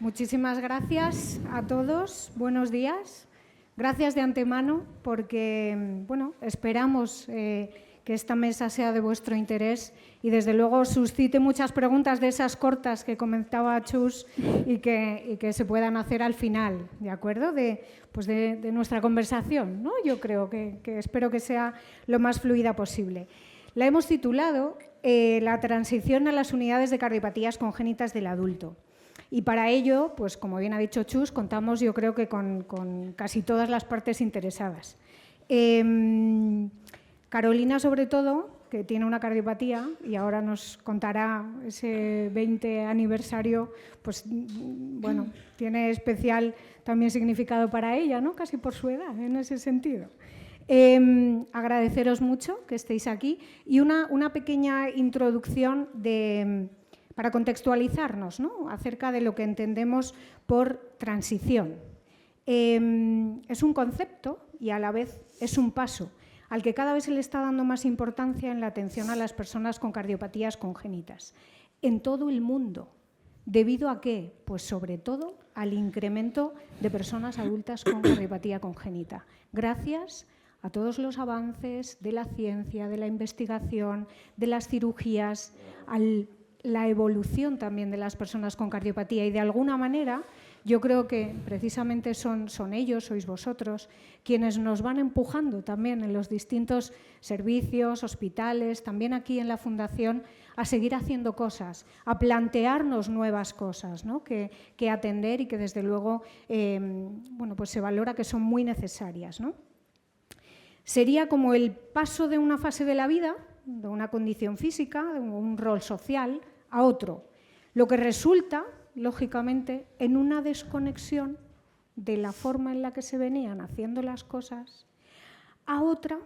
Muchísimas gracias a todos. Buenos días. Gracias de antemano porque, bueno, esperamos que esta mesa sea de vuestro interés y, desde luego, suscite muchas preguntas de esas cortas que comentaba Chus y que se puedan hacer al final, ¿de acuerdo? De nuestra conversación, ¿no? Yo creo que espero que sea lo más fluida posible. La hemos titulado La transición a las unidades de cardiopatías congénitas del adulto. Y para ello, pues como bien ha dicho Chus, contamos yo creo que con casi todas las partes interesadas. Carolina, sobre todo, que tiene una cardiopatía y ahora nos contará ese 20 aniversario, pues bueno, tiene especial también significado para ella, ¿no? Casi por su edad, en ese sentido. Agradeceros mucho que estéis aquí y una pequeña introducción para contextualizarnos, ¿no? Acerca de lo que entendemos por transición. Es un concepto y a la vez es un paso al que cada vez se le está dando más importancia en la atención a las personas con cardiopatías congénitas en todo el mundo. ¿Debido a qué? Pues sobre todo al incremento de personas adultas con cardiopatía congénita. Gracias a todos los avances de la ciencia, de la investigación, de las cirugías, la evolución también de las personas con cardiopatía y, de alguna manera, yo creo que precisamente son ellos, sois vosotros, quienes nos van empujando también en los distintos servicios, hospitales, también aquí en la Fundación, a seguir haciendo cosas, a plantearnos nuevas cosas, ¿no? que atender y que, desde luego, bueno, pues se valora que son muy necesarias, ¿no? Sería como el paso de una fase de la vida, de una condición física, de un rol social, a otro, lo que resulta, lógicamente, en una desconexión de la forma en la que se venían haciendo las cosas a otra,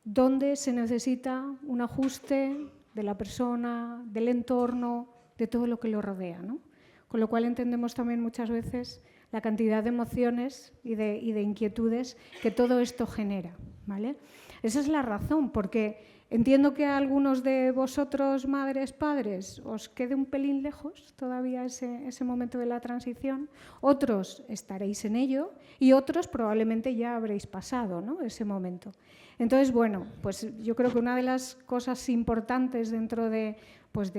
donde se necesita un ajuste de la persona, del entorno, de todo lo que lo rodea, ¿no? Con lo cual entendemos también muchas veces la cantidad de emociones y de inquietudes que todo esto genera, ¿vale? Esa es la razón, porque entiendo que a algunos de vosotros, madres, padres, os quede un pelín lejos todavía ese momento de la transición. Otros estaréis en ello y otros probablemente ya habréis pasado, ¿no? Ese momento. Entonces, bueno, pues yo creo que una de las cosas importantes dentro de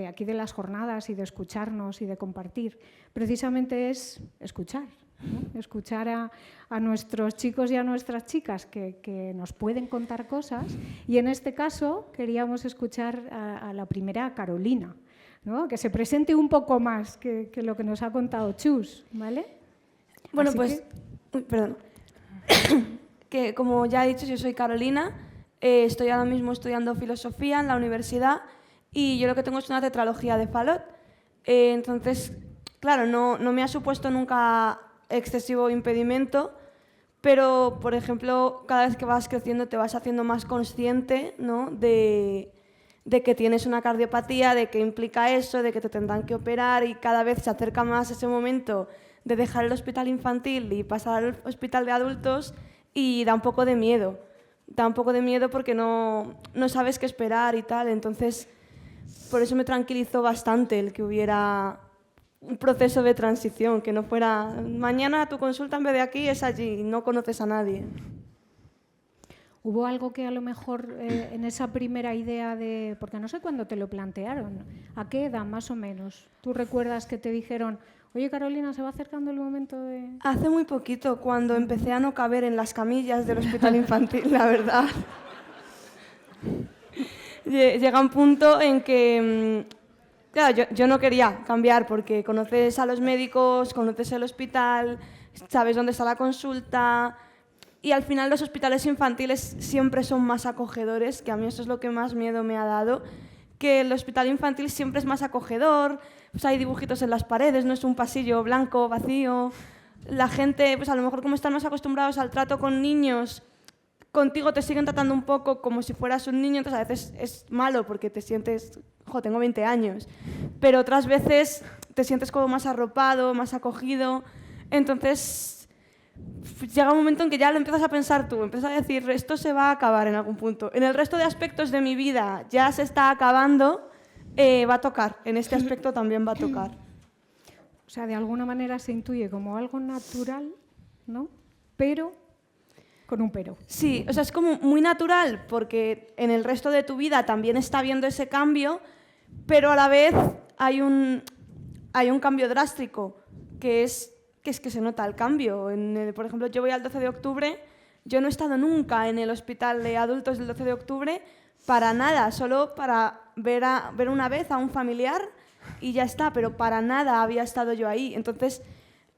aquí de las jornadas y de escucharnos y de compartir, precisamente es escuchar, ¿no? Escuchar a nuestros chicos y a nuestras chicas que nos pueden contar cosas, y en este caso queríamos escuchar a la primera, Carolina, ¿no? Que se presente un poco más que lo que nos ha contado Chus, ¿vale? Bueno, Así pues, perdón, que como ya he dicho, yo soy Carolina, estoy ahora mismo estudiando filosofía en la universidad y yo lo que tengo es una tetralogía de Fallot. Entonces, claro, no me ha supuesto nunca excesivo impedimento, pero, por ejemplo, cada vez que vas creciendo te vas haciendo más consciente, ¿no? de que tienes una cardiopatía, de qué implica eso, de que te tendrán que operar, y cada vez se acerca más ese momento de dejar el hospital infantil y pasar al hospital de adultos, y da un poco de miedo. Da un poco de miedo porque no sabes qué esperar y tal. Entonces, por eso me tranquilizó bastante el que hubiera un proceso de transición, que no fuera mañana tu consulta en vez de aquí es allí, no conoces a nadie. ¿Hubo algo que a lo mejor en esa primera idea porque no sé cuándo te lo plantearon, ¿a qué edad más o menos? ¿Tú recuerdas que te dijeron, oye Carolina, se va acercando el momento de...? Hace muy poquito, cuando empecé a no caber en las camillas del hospital infantil, la verdad. Llega un punto en que, claro, yo no quería cambiar, porque conoces a los médicos, conoces el hospital, sabes dónde está la consulta, y al final los hospitales infantiles siempre son más acogedores, que a mí eso es lo que más miedo me ha dado, que el hospital infantil siempre es más acogedor, pues hay dibujitos en las paredes, no es un pasillo blanco, vacío. La gente, pues a lo mejor como están más acostumbrados al trato con niños, contigo te siguen tratando un poco como si fueras un niño, entonces a veces es malo porque te sientes, tengo 20 años, pero otras veces te sientes como más arropado, más acogido. Entonces llega un momento en que ya lo empiezas a pensar tú, empiezas a decir, esto se va a acabar en algún punto. En el resto de aspectos de mi vida ya se está acabando, va a tocar, en este aspecto también va a tocar. O sea, de alguna manera se intuye como algo natural, ¿no? Pero, con un pero. Sí, o sea, es como muy natural porque en el resto de tu vida también está habiendo ese cambio, pero a la vez hay un cambio drástico, que es que se nota el cambio. Por ejemplo, yo voy al 12 de octubre, yo no he estado nunca en el hospital de adultos del 12 de octubre para nada, solo para ver una vez a un familiar y ya está, pero para nada había estado yo ahí. Entonces,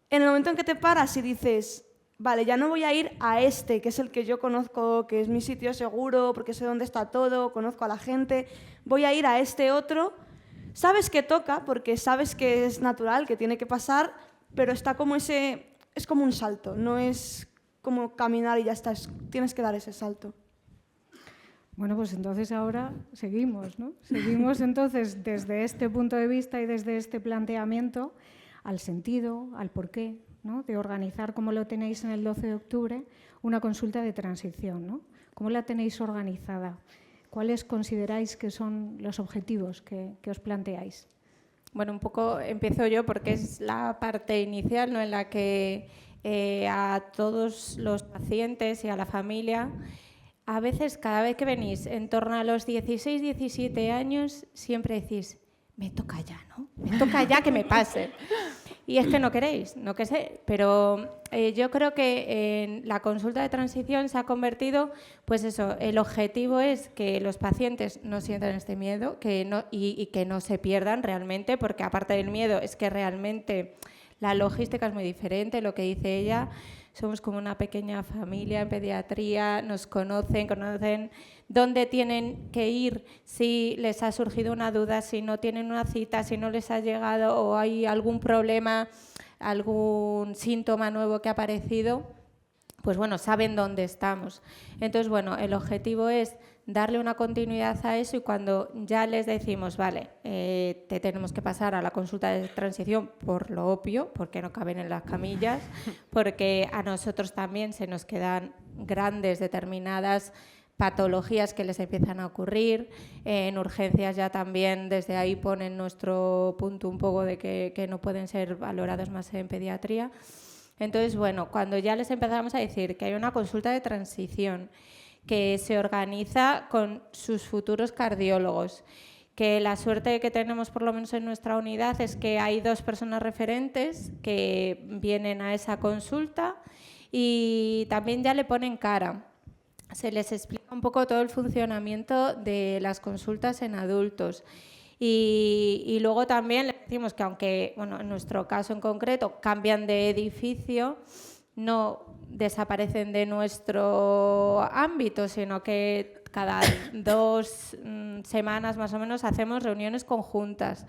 en el momento en que te paras y dices, vale, ya no voy a ir a este, que es el que yo conozco, que es mi sitio seguro, porque sé dónde está todo, conozco a la gente, voy a ir a este otro. Sabes que toca, porque sabes que es natural, que tiene que pasar, pero está como es como un salto, no es como caminar y ya está, tienes que dar ese salto. Bueno, pues entonces ahora seguimos, ¿no? Seguimos entonces desde este punto de vista y desde este planteamiento al sentido, al porqué, ¿no? De organizar, como lo tenéis en el 12 de octubre, una consulta de transición, ¿no? ¿Cómo la tenéis organizada? ¿Cuáles consideráis que son los objetivos que os planteáis? Bueno, un poco empiezo yo porque es la parte inicial, ¿no? En la que a todos los pacientes y a la familia, a veces cada vez que venís en torno a los 16, 17 años, siempre decís, me toca ya, ¿no? Me toca ya que me pase. Y es que no queréis, no que sé, pero yo creo que en la consulta de transición se ha convertido, pues eso, el objetivo es que los pacientes no sientan este miedo y que no se pierdan realmente, porque aparte del miedo es que realmente la logística es muy diferente, lo que dice ella, somos como una pequeña familia en pediatría, nos conocen dónde tienen que ir si les ha surgido una duda, si no tienen una cita, si no les ha llegado o hay algún problema, algún síntoma nuevo que ha aparecido, pues bueno, saben dónde estamos. Entonces, bueno, el objetivo es darle una continuidad a eso y cuando ya les decimos, vale, te tenemos que pasar a la consulta de transición por lo obvio, porque no caben en las camillas, porque a nosotros también se nos quedan grandes determinadas patologías que les empiezan a ocurrir, en urgencias ya también desde ahí ponen nuestro punto un poco de que no pueden ser valorados más en pediatría. Entonces, bueno, cuando ya les empezamos a decir que hay una consulta de transición que se organiza con sus futuros cardiólogos, que la suerte que tenemos por lo menos en nuestra unidad es que hay 2 personas referentes que vienen a esa consulta y también ya le ponen cara. Se les explica un poco todo el funcionamiento de las consultas en adultos. Y luego también le decimos que aunque, bueno, en nuestro caso en concreto, cambian de edificio, no desaparecen de nuestro ámbito, sino que cada 2 semanas más o menos hacemos reuniones conjuntas.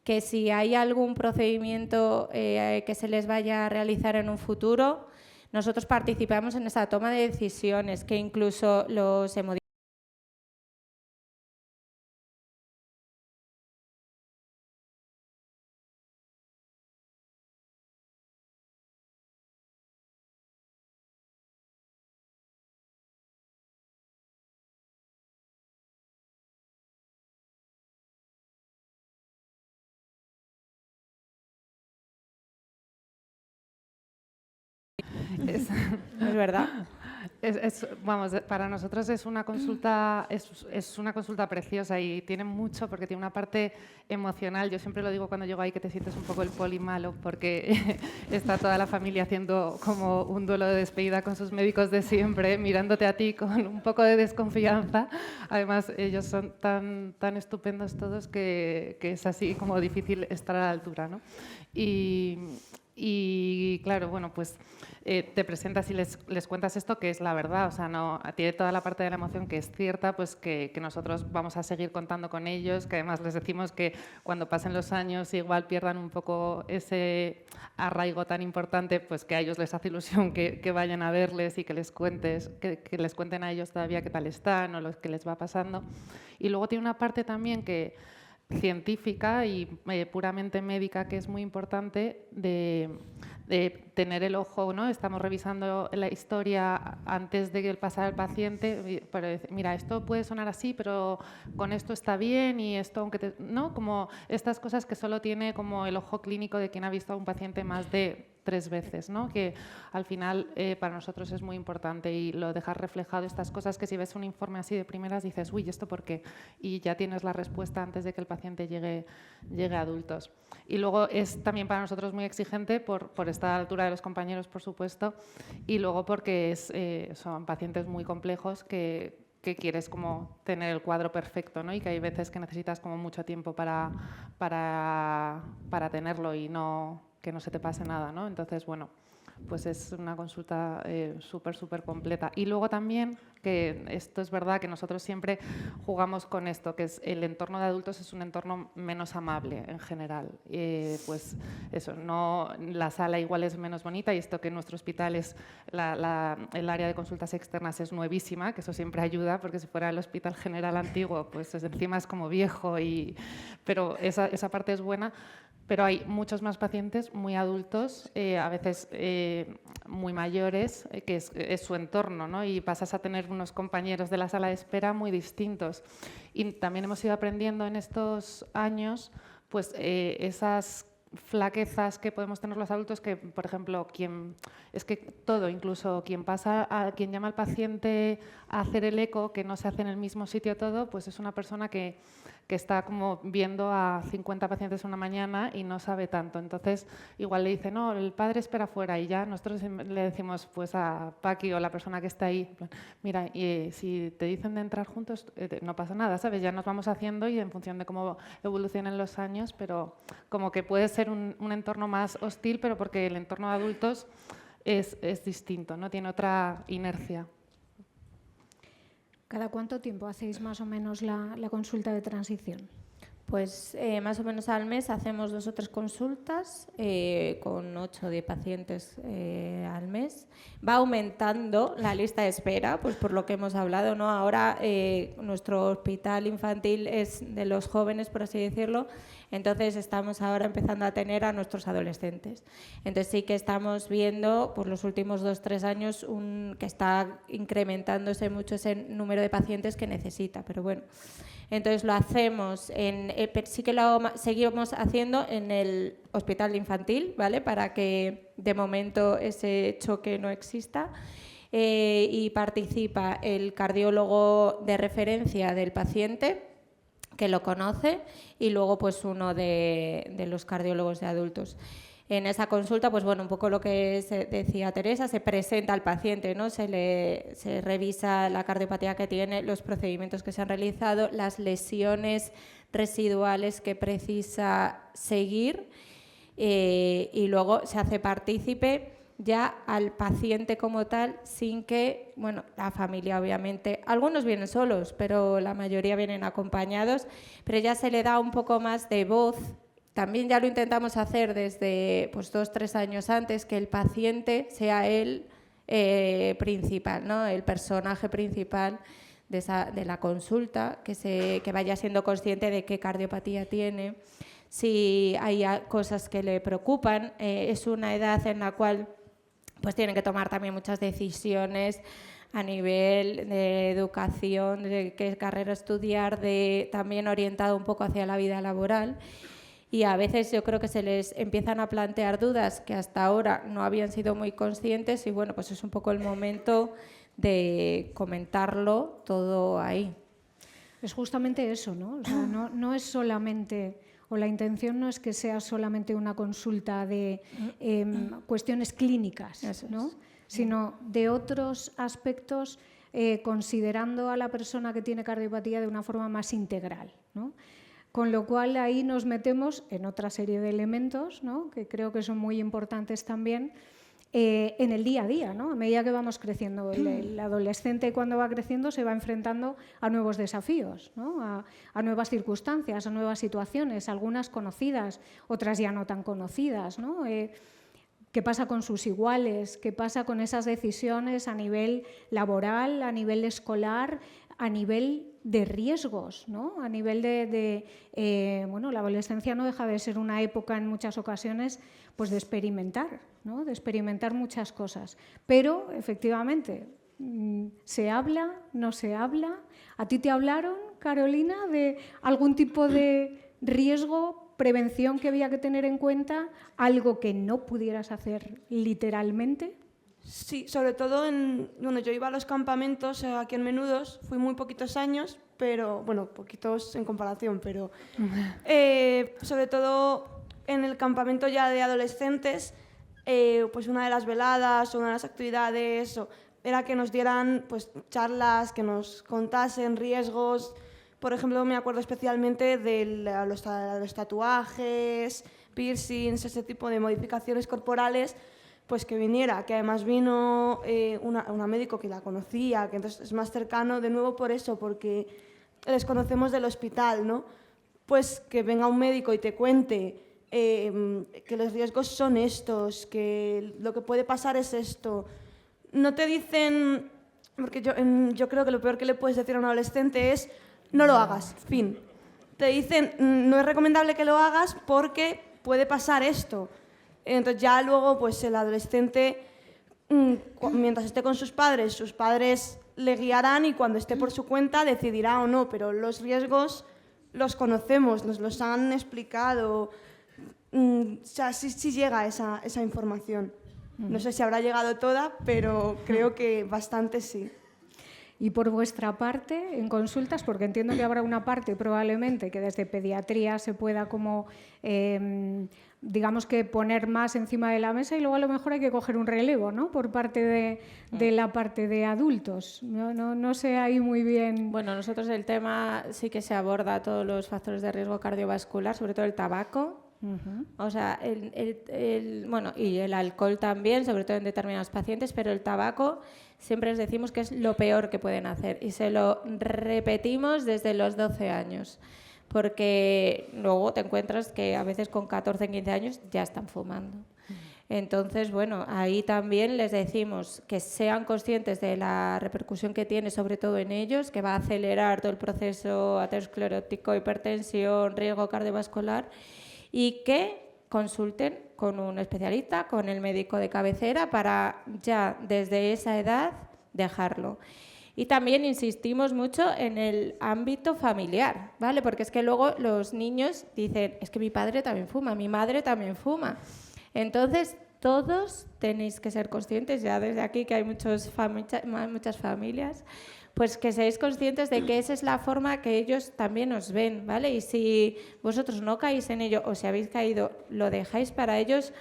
Que si hay algún procedimiento que se les vaya a realizar en un futuro, nosotros participamos en esa toma de decisiones, que incluso los hemodiálogos. Es verdad. Vamos, para nosotros es una consulta, es una consulta preciosa y tiene mucho porque tiene una parte emocional. Yo siempre lo digo cuando llego ahí que te sientes un poco el poli malo porque está toda la familia haciendo como un duelo de despedida con sus médicos de siempre, mirándote a ti con un poco de desconfianza. Además, ellos son tan estupendos todos que es así como difícil estar a la altura, ¿no? Y claro, bueno, pues te presentas y les cuentas esto que es la verdad, o sea, no, tiene toda la parte de la emoción que es cierta, pues que nosotros vamos a seguir contando con ellos, que además les decimos que cuando pasen los años igual pierdan un poco ese arraigo tan importante, pues que a ellos les hace ilusión que vayan a verles y que les cuentes, que les cuenten a ellos todavía qué tal están o lo que les va pasando. Y luego tiene una parte también que científica y puramente médica que es muy importante de tener el ojo, ¿no? Estamos revisando la historia antes de que pasara el paciente, para decir, mira, esto puede sonar así, pero con esto está bien y esto, aunque ¿no? Como estas cosas que solo tiene como el ojo clínico de quien ha visto a un paciente más de 3 veces, ¿no? Que al final para nosotros es muy importante y lo dejar reflejado, estas cosas que si ves un informe así de primeras dices, uy, ¿esto por qué? Y ya tienes la respuesta antes de que el paciente llegue a adultos. Y luego es también para nosotros muy exigente por estar a la altura de los compañeros, por supuesto, y luego porque son pacientes muy complejos que quieres como tener el cuadro perfecto, ¿no? Y que hay veces que necesitas como mucho tiempo para tenerlo y que no se te pase nada, ¿no? Entonces, bueno, pues es una consulta súper completa. Y luego también, que esto es verdad que nosotros siempre jugamos con esto, que es el entorno de adultos es un entorno menos amable en general. Pues eso, no, la sala igual es menos bonita y esto que en nuestro hospital es el área de consultas externas es nuevísima, que eso siempre ayuda, porque si fuera el hospital general antiguo, pues encima es como viejo, pero esa parte es buena. Pero hay muchos más pacientes muy adultos, a veces muy mayores, que es su entorno, ¿no? Y pasas a tener unos compañeros de la sala de espera muy distintos. Y también hemos ido aprendiendo en estos años pues, esas flaquezas que podemos tener los adultos, que, por ejemplo, es que todo, incluso quien llama al paciente a hacer el eco, que no se hace en el mismo sitio todo, pues es una persona que está como viendo a 50 pacientes una mañana y no sabe tanto. Entonces, igual le dice, no, el padre espera fuera, y ya nosotros le decimos pues a Paqui o la persona que está ahí, mira, si te dicen de entrar juntos, no pasa nada, ¿sabes? Ya nos vamos haciendo y en función de cómo evolucionen los años, pero como que puede ser un entorno más hostil, pero porque el entorno de adultos es distinto, ¿no? Tiene otra inercia. ¿Cada cuánto tiempo hacéis más o menos la consulta de transición? Pues más o menos al mes hacemos 2 o 3 consultas con 8 o 10 pacientes al mes. Va aumentando la lista de espera, pues por lo que hemos hablado, ¿no? Ahora nuestro hospital infantil es de los jóvenes, por así decirlo, entonces estamos ahora empezando a tener a nuestros adolescentes. Entonces sí que estamos viendo por los últimos 2 o 3 años que está incrementándose mucho ese número de pacientes que necesita, pero bueno. Entonces lo hacemos, sí que lo seguimos haciendo en el hospital infantil, ¿vale? Para que de momento ese choque no exista. Y participa el cardiólogo de referencia del paciente, que lo conoce, y luego pues uno de los cardiólogos de adultos. En esa consulta, pues bueno, un poco lo que decía Teresa, se presenta al paciente, ¿no? Se revisa la cardiopatía que tiene, los procedimientos que se han realizado, las lesiones residuales que precisa seguir y luego se hace partícipe ya al paciente como tal, sin que, bueno, la familia obviamente, algunos vienen solos, pero la mayoría vienen acompañados, pero ya se le da un poco más de voz. También ya lo intentamos hacer desde 2 o 3 años antes, que el paciente sea el principal, ¿no? El personaje principal de la consulta, que vaya siendo consciente de qué cardiopatía tiene, si hay cosas que le preocupan. Es una edad en la cual pues tienen que tomar también muchas decisiones a nivel de educación, de qué carrera estudiar, también orientado un poco hacia la vida laboral. Y a veces yo creo que se les empiezan a plantear dudas que hasta ahora no habían sido muy conscientes y bueno, pues es un poco el momento de comentarlo todo ahí. Es justamente eso, ¿no? O sea, no es solamente, o la intención no es que sea solamente una consulta de cuestiones clínicas, ¿no? Sino de otros aspectos, considerando a la persona que tiene cardiopatía de una forma más integral, ¿no? Con lo cual ahí nos metemos en otra serie de elementos, ¿no? Que creo que son muy importantes también en el día a día, ¿no? A medida que vamos creciendo, el adolescente cuando va creciendo se va enfrentando a nuevos desafíos, ¿no? a nuevas circunstancias, a nuevas situaciones, algunas conocidas, otras ya no tan conocidas, ¿no? ¿Qué pasa con sus iguales? ¿Qué pasa con esas decisiones a nivel laboral, a nivel escolar, a nivel de riesgos, ¿no? A nivel bueno, la adolescencia no deja de ser una época en muchas ocasiones pues de experimentar, ¿no? De experimentar muchas cosas. Pero, efectivamente, ¿se habla? ¿No se habla? ¿A ti te hablaron, Carolina, de algún tipo de riesgo, prevención que había que tener en cuenta, algo que no pudieras hacer literalmente? Sí, sobre todo bueno, yo iba a los campamentos aquí en Menudos, fui muy poquitos años, pero, bueno, poquitos en comparación, pero sobre todo en el campamento ya de adolescentes, pues una de las veladas o una de las actividades era que nos dieran pues charlas, que nos contasen riesgos. Por ejemplo, me acuerdo especialmente de los tatuajes, piercings, ese tipo de modificaciones corporales, pues que viniera, que además vino una médico que la conocía, que entonces es más cercano, de nuevo por eso, porque les conocemos del hospital, ¿no? Pues que venga un médico y te cuente que los riesgos son estos, que lo que puede pasar es esto. No te dicen, porque yo creo que lo peor que le puedes decir a un adolescente es no lo hagas, fin. Te dicen no es recomendable que lo hagas porque puede pasar esto. Entonces ya luego pues el adolescente, mientras esté con sus padres le guiarán y cuando esté por su cuenta decidirá o no, pero los riesgos los conocemos, nos los han explicado. O sea, sí llega esa información. No sé si habrá llegado toda, pero creo que bastante sí. Y por vuestra parte, en consultas, porque entiendo que habrá una parte probablemente que desde pediatría se pueda como, digamos que poner más encima de la mesa y luego a lo mejor hay que coger un relevo, ¿no? Por parte de la parte de adultos. No sé ahí muy bien. Bueno, nosotros el tema sí que se aborda todos los factores de riesgo cardiovascular, sobre todo el tabaco. O sea, bueno, y el alcohol también, sobre todo en determinados pacientes, pero el tabaco siempre les decimos que es lo peor que pueden hacer y se lo repetimos desde los 12 años, porque luego te encuentras que a veces con 14, 15 años ya están fumando. Entonces, bueno, ahí también les decimos que sean conscientes de la repercusión que tiene, sobre todo en ellos, que va a acelerar todo el proceso aterosclerótico, hipertensión, riesgo cardiovascular, y que consulten con un especialista, con el médico de cabecera, para ya desde esa edad dejarlo. Y también insistimos mucho en el ámbito familiar, ¿vale? Porque es que luego los niños dicen, es que mi padre también fuma, mi madre también fuma. Entonces, todos tenéis que ser conscientes, ya desde aquí que hay muchas familias, pues que seáis conscientes de que esa es la forma que ellos también os ven, ¿vale? Y si vosotros no caéis en ello o si habéis caído, lo dejáis para ellos,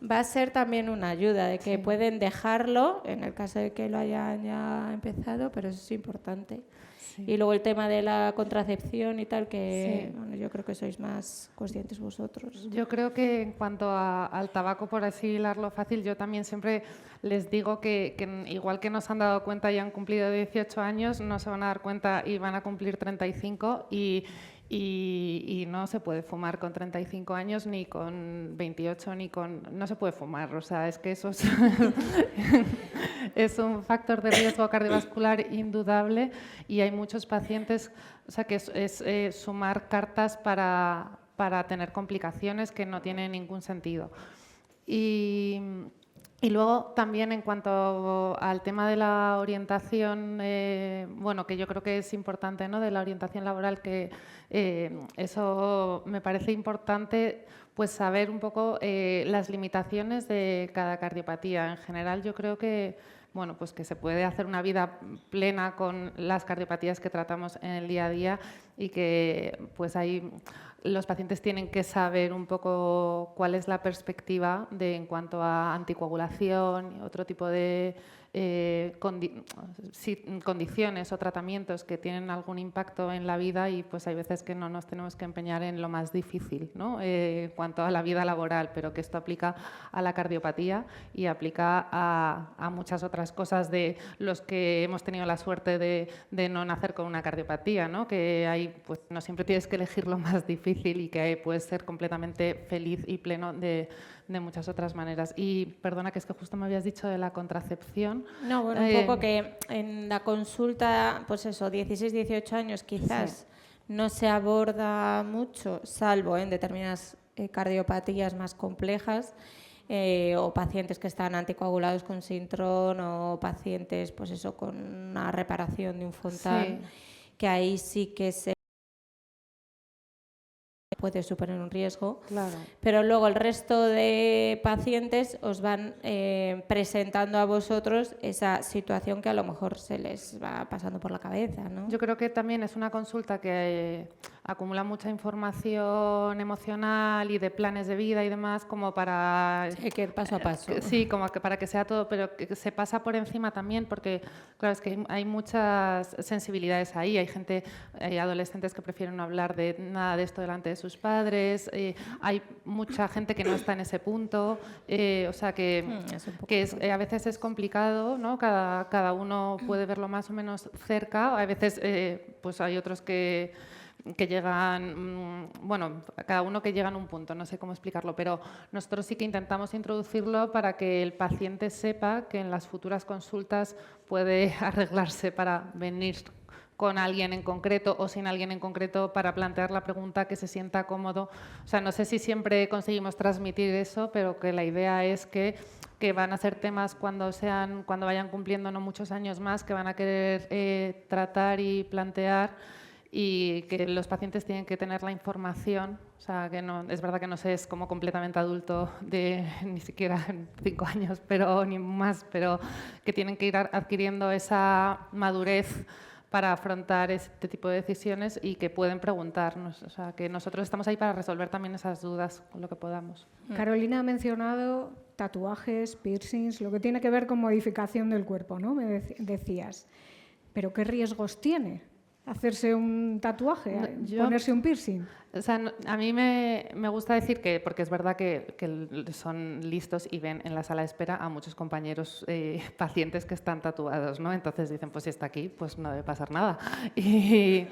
va a ser también una ayuda de que pueden dejarlo en el caso de que lo hayan ya empezado, pero eso es importante. Sí. Y luego el tema de la contracepción y tal, que bueno, yo creo que sois más conscientes vosotros. Yo creo que en cuanto al tabaco, por así hilarlo fácil, yo también siempre les digo que igual que nos han dado cuenta y han cumplido 18 años, no se van a dar cuenta y van a cumplir 35 y no se puede fumar con 35 años, ni con 28, no se puede fumar. O sea, es que eso es un factor de riesgo cardiovascular indudable y hay muchos pacientes, o sea, que es sumar cartas para tener complicaciones que no tienen ningún sentido. Y luego también en cuanto al tema de la orientación, bueno, que yo creo que es importante, ¿no? De la orientación laboral, que eso me parece importante, pues saber un poco las limitaciones de cada cardiopatía. En general, yo creo que, bueno, pues que se puede hacer una vida plena con las cardiopatías que tratamos en el día a día y que pues los pacientes tienen que saber un poco cuál es la perspectiva en cuanto a anticoagulación y otro tipo de condiciones o tratamientos que tienen algún impacto en la vida y pues hay veces que no nos tenemos que empeñar en lo más difícil, ¿no? En cuanto a la vida laboral, pero que esto aplica a la cardiopatía y aplica a muchas otras cosas de los que hemos tenido la suerte de no nacer con una cardiopatía, ¿no? Que hay, pues no siempre tienes que elegir lo más difícil y que puedes ser completamente feliz y pleno de muchas otras maneras. Y perdona, que es que justo me habías dicho de la contracepción. común. No, bueno, un poco que en la consulta, pues eso, 16, 18 años quizás no se aborda mucho, salvo en determinadas cardiopatías más complejas, o pacientes que están anticoagulados con Sintron, o pacientes, pues eso, con una reparación de un Fontan, que ahí sí que se puede suponer un riesgo, Claro. pero luego el resto de pacientes os van presentando a vosotros esa situación que a lo mejor se les va pasando por la cabeza, ¿no? Yo creo que también es una consulta que acumula mucha información emocional y de planes de vida y demás, como para... Sí, que ir paso a paso. Sí, como que para que sea todo, pero que se pasa por encima también, porque claro, es que hay muchas sensibilidades ahí. Hay adolescentes que prefieren no hablar de nada de esto delante de sus padres, hay mucha gente que no está en ese punto, o sea que a veces es complicado, ¿no? Cada uno puede verlo más o menos cerca, a veces pues hay otros que llegan, bueno, cada uno que llega en un punto, no sé cómo explicarlo, pero nosotros sí que intentamos introducirlo para que el paciente sepa que en las futuras consultas puede arreglarse para venir con alguien en concreto o sin alguien en concreto para plantear la pregunta, que se sienta cómodo. O sea, no sé si siempre conseguimos transmitir eso, pero que la idea es que van a ser temas cuando vayan cumpliendo no muchos años más, que van a querer tratar y plantear, y que los pacientes tienen que tener la información. O sea, que no, es verdad que no se es como completamente adulto de ni siquiera 5 años, pero ni más, pero que tienen que ir adquiriendo esa madurez para afrontar este tipo de decisiones y que pueden preguntarnos. O sea, que nosotros estamos ahí para resolver también esas dudas con lo que podamos. Carolina ha mencionado tatuajes, piercings, lo que tiene que ver con modificación del cuerpo, ¿no? Me decías. ¿Pero qué riesgos tiene hacerse un tatuaje, ponerse un piercing? O sea, a mí me gusta decir que, porque es verdad que son listos y ven en la sala de espera a muchos compañeros pacientes que están tatuados, ¿no? Entonces dicen, pues si está aquí, pues no debe pasar nada. Y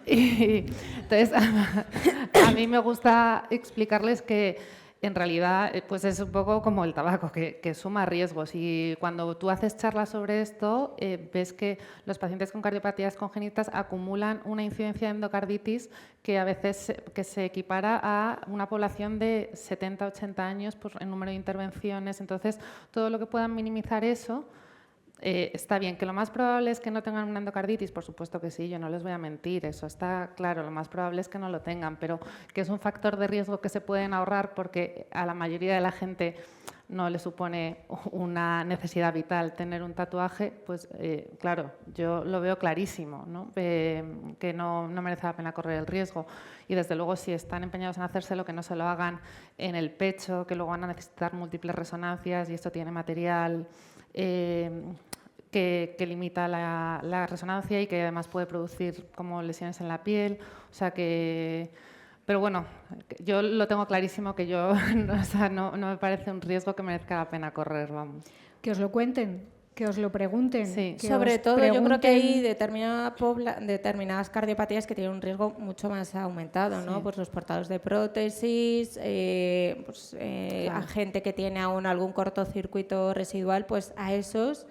entonces, a mí me gusta explicarles que en realidad pues es un poco como el tabaco, que suma riesgos. Y cuando tú haces charlas sobre esto, ves que los pacientes con cardiopatías congénitas acumulan una incidencia de endocarditis que a veces se equipara a una población de 70, 80 años por el número de intervenciones. Entonces, todo lo que puedan minimizar eso, está bien. Que lo más probable es que no tengan una endocarditis, por supuesto que sí, yo no les voy a mentir, eso está claro, lo más probable es que no lo tengan, pero que es un factor de riesgo que se pueden ahorrar porque a la mayoría de la gente no le supone una necesidad vital tener un tatuaje, pues claro, yo lo veo clarísimo, ¿no? Que no merece la pena correr el riesgo. Y desde luego, si están empeñados en hacérselo, que no se lo hagan en el pecho, que luego van a necesitar múltiples resonancias y esto tiene material que limita la resonancia y que además puede producir como lesiones en la piel. O sea que... Pero bueno, yo lo tengo clarísimo que yo o sea, no me parece un riesgo que merezca la pena correr, vamos. Que os lo cuenten, que os lo pregunten. Sí. Sobre todo, yo creo que hay determinadas cardiopatías que tienen un riesgo mucho más aumentado, ¿no? Sí. Pues los portadores de prótesis, a gente que tiene aún algún cortocircuito residual, pues a esos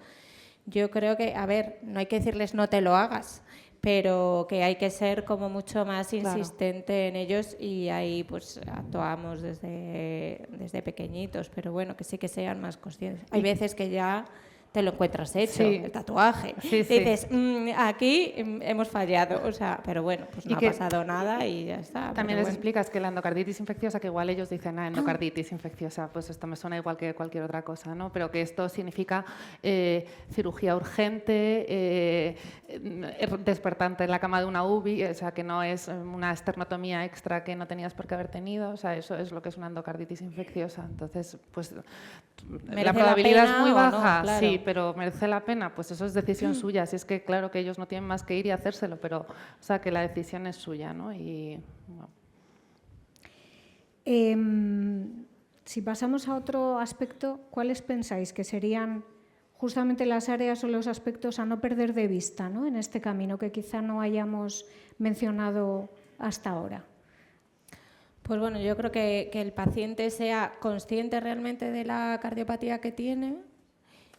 yo creo que, a ver, no hay que decirles no te lo hagas, pero que hay que ser como mucho más insistente en ellos, y ahí pues actuamos desde pequeñitos, pero bueno, que sí que sean más conscientes. Hay veces que ya te lo encuentras hecho, el tatuaje. Dices, aquí hemos fallado, o sea, pero bueno, pues no ha pasado nada y ya está. También les explicas que la endocarditis infecciosa, que igual ellos dicen, endocarditis infecciosa, pues esto me suena igual que cualquier otra cosa, ¿no? Pero que esto significa cirugía urgente, despertante en la cama de una UBI, o sea, que no es una esternotomía extra que no tenías por qué haber tenido, o sea, eso es lo que es una endocarditis infecciosa. Entonces, pues la probabilidad es muy baja, no, claro. Sí, pero merece la pena, pues eso es decisión suya. Si es que claro que ellos no tienen más que ir y hacérselo, pero o sea que la decisión es suya, ¿no? Y bueno. Si pasamos a otro aspecto, ¿cuáles pensáis que serían justamente las áreas o los aspectos a no perder de vista, ¿no? En este camino que quizá no hayamos mencionado hasta ahora? Pues bueno, yo creo que el paciente sea consciente realmente de la cardiopatía que tiene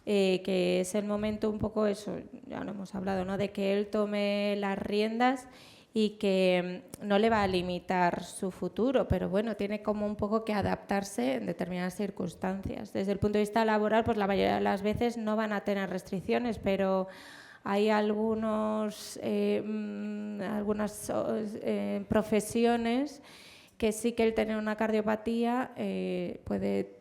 que es el momento un poco eso, ya lo hemos hablado, ¿no? De que él tome las riendas y que no le va a limitar su futuro, pero bueno, tiene como un poco que adaptarse en determinadas circunstancias. Desde el punto de vista laboral, pues la mayoría de las veces no van a tener restricciones, pero hay algunas profesiones que sí que el tener una cardiopatía puede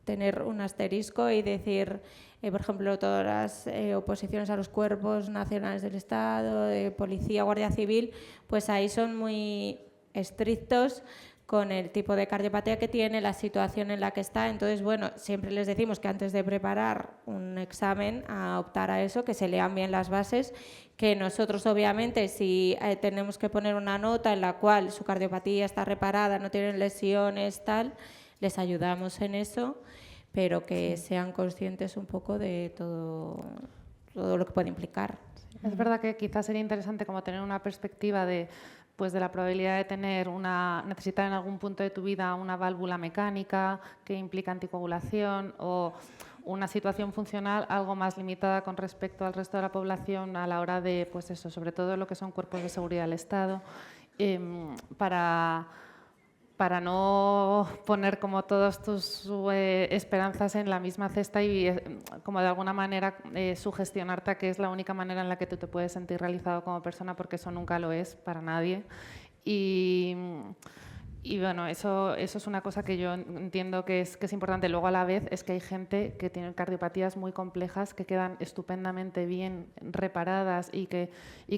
tener un asterisco y decir, por ejemplo, todas las oposiciones a los cuerpos nacionales del Estado, de policía, guardia civil, pues ahí son muy estrictos con el tipo de cardiopatía que tiene, la situación en la que está. Entonces, bueno, siempre les decimos que antes de preparar un examen, a optar a eso, que se lean bien las bases, que nosotros obviamente si tenemos que poner una nota en la cual su cardiopatía está reparada, no tienen lesiones, tal, les ayudamos en eso, pero que sean conscientes un poco de todo lo que puede implicar. Es verdad que quizás sería interesante como tener una perspectiva de la probabilidad de necesitar en algún punto de tu vida una válvula mecánica que implica anticoagulación o una situación funcional algo más limitada con respecto al resto de la población a la hora de, pues eso, sobre todo lo que son cuerpos de seguridad del Estado, para no poner como todas tus esperanzas en la misma cesta y como de alguna manera sugestionarte a que es la única manera en la que tú te puedes sentir realizado como persona, porque eso nunca lo es para nadie. Y bueno, eso es una cosa que yo entiendo que es importante. Luego, a la vez, es que hay gente que tiene cardiopatías muy complejas que quedan estupendamente bien reparadas y que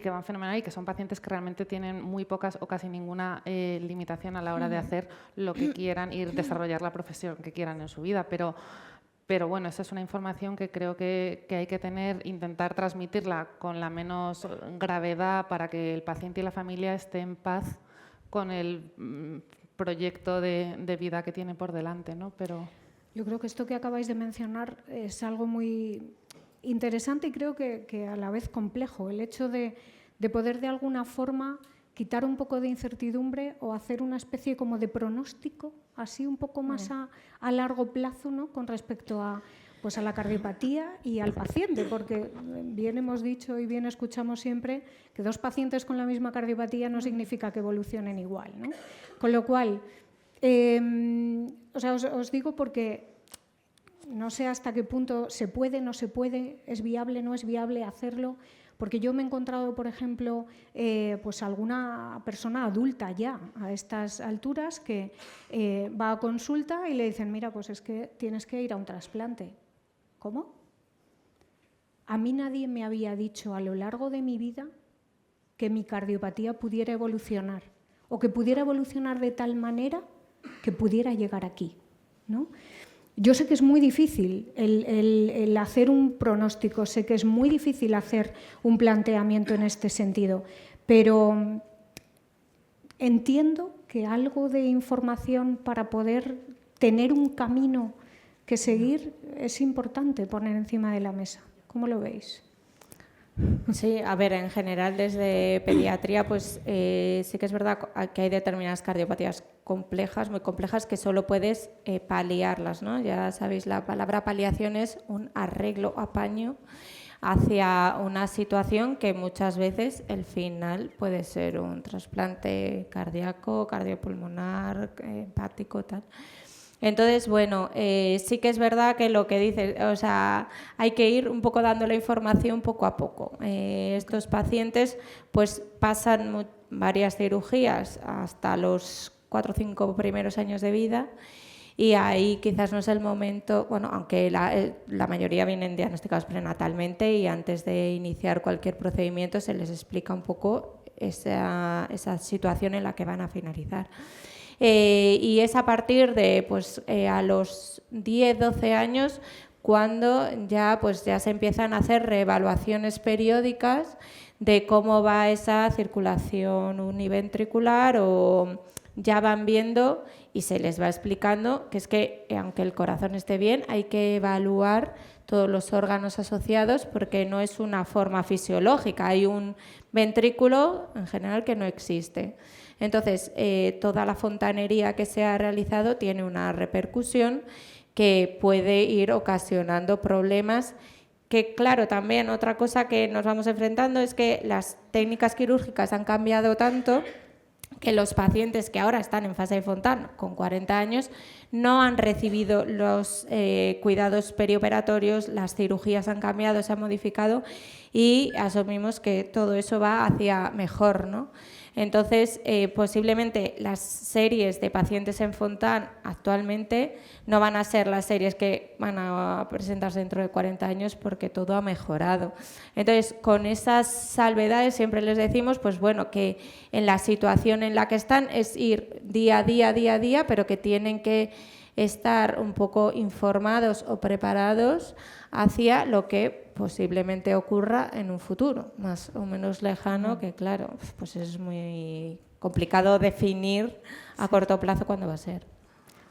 van fenomenal, y que son pacientes que realmente tienen muy pocas o casi ninguna limitación a la hora de hacer lo que quieran y desarrollar la profesión que quieran en su vida. Pero bueno, esa es una información que creo que hay que intentar transmitirla con la menos gravedad para que el paciente y la familia estén en paz con el proyecto de vida que tiene por delante, ¿no? Pero yo creo que esto que acabáis de mencionar es algo muy interesante y creo que a la vez complejo, el hecho de poder de alguna forma quitar un poco de incertidumbre o hacer una especie como de pronóstico, así un poco más a largo plazo, ¿no? Con respecto a la cardiopatía y al paciente, porque bien hemos dicho y bien escuchamos siempre que dos pacientes con la misma cardiopatía no significa que evolucionen igual, ¿no? Con lo cual, os digo porque no sé hasta qué punto se puede, no se puede, es viable, no es viable hacerlo, porque yo me he encontrado, por ejemplo, alguna persona adulta ya a estas alturas que va a consulta y le dicen, mira, pues es que tienes que ir a un trasplante. ¿Cómo? A mí nadie me había dicho a lo largo de mi vida que mi cardiopatía pudiera evolucionar o que pudiera evolucionar de tal manera que pudiera llegar aquí, ¿no? Yo sé que es muy difícil el hacer un pronóstico, sé que es muy difícil hacer un planteamiento en este sentido, pero entiendo que algo de información para poder tener un camino que seguir es importante poner encima de la mesa. ¿Cómo lo veis? Sí, a ver, en general desde pediatría pues sí que es verdad que hay determinadas cardiopatías complejas, muy complejas, que solo puedes paliarlas, ¿no? Ya sabéis, la palabra paliación es un arreglo, apaño hacia una situación que muchas veces el final puede ser un trasplante cardíaco, cardiopulmonar, hepático, tal. Entonces, bueno, sí que es verdad que lo que dices, o sea, hay que ir un poco dando la información poco a poco. Estos pacientes pues pasan varias cirugías hasta los 4 o 5 primeros años de vida y ahí quizás no es el momento, bueno, aunque la mayoría vienen diagnosticados prenatalmente y antes de iniciar cualquier procedimiento se les explica un poco esa situación en la que van a finalizar. Y es a partir de a los 10-12 años cuando ya se empiezan a hacer reevaluaciones periódicas de cómo va esa circulación univentricular, o ya van viendo y se les va explicando que es que aunque el corazón esté bien hay que evaluar todos los órganos asociados porque no es una forma fisiológica, hay un ventrículo en general que no existe. Entonces, toda la fontanería que se ha realizado tiene una repercusión que puede ir ocasionando problemas. Que claro, también otra cosa que nos vamos enfrentando es que las técnicas quirúrgicas han cambiado tanto que los pacientes que ahora están en fase de Fontan con 40 años no han recibido los cuidados perioperatorios, las cirugías han cambiado, se han modificado y asumimos que todo eso va hacia mejor, ¿no? Entonces, posiblemente las series de pacientes en Fontan actualmente no van a ser las series que van a presentarse dentro de 40 años porque todo ha mejorado. Entonces, con esas salvedades siempre les decimos, pues bueno, que en la situación en la que están es ir día a día, pero que tienen que estar un poco informados o preparados hacia lo que posiblemente ocurra en un futuro, más o menos lejano, que claro, pues es muy complicado definir a corto plazo cuándo va a ser.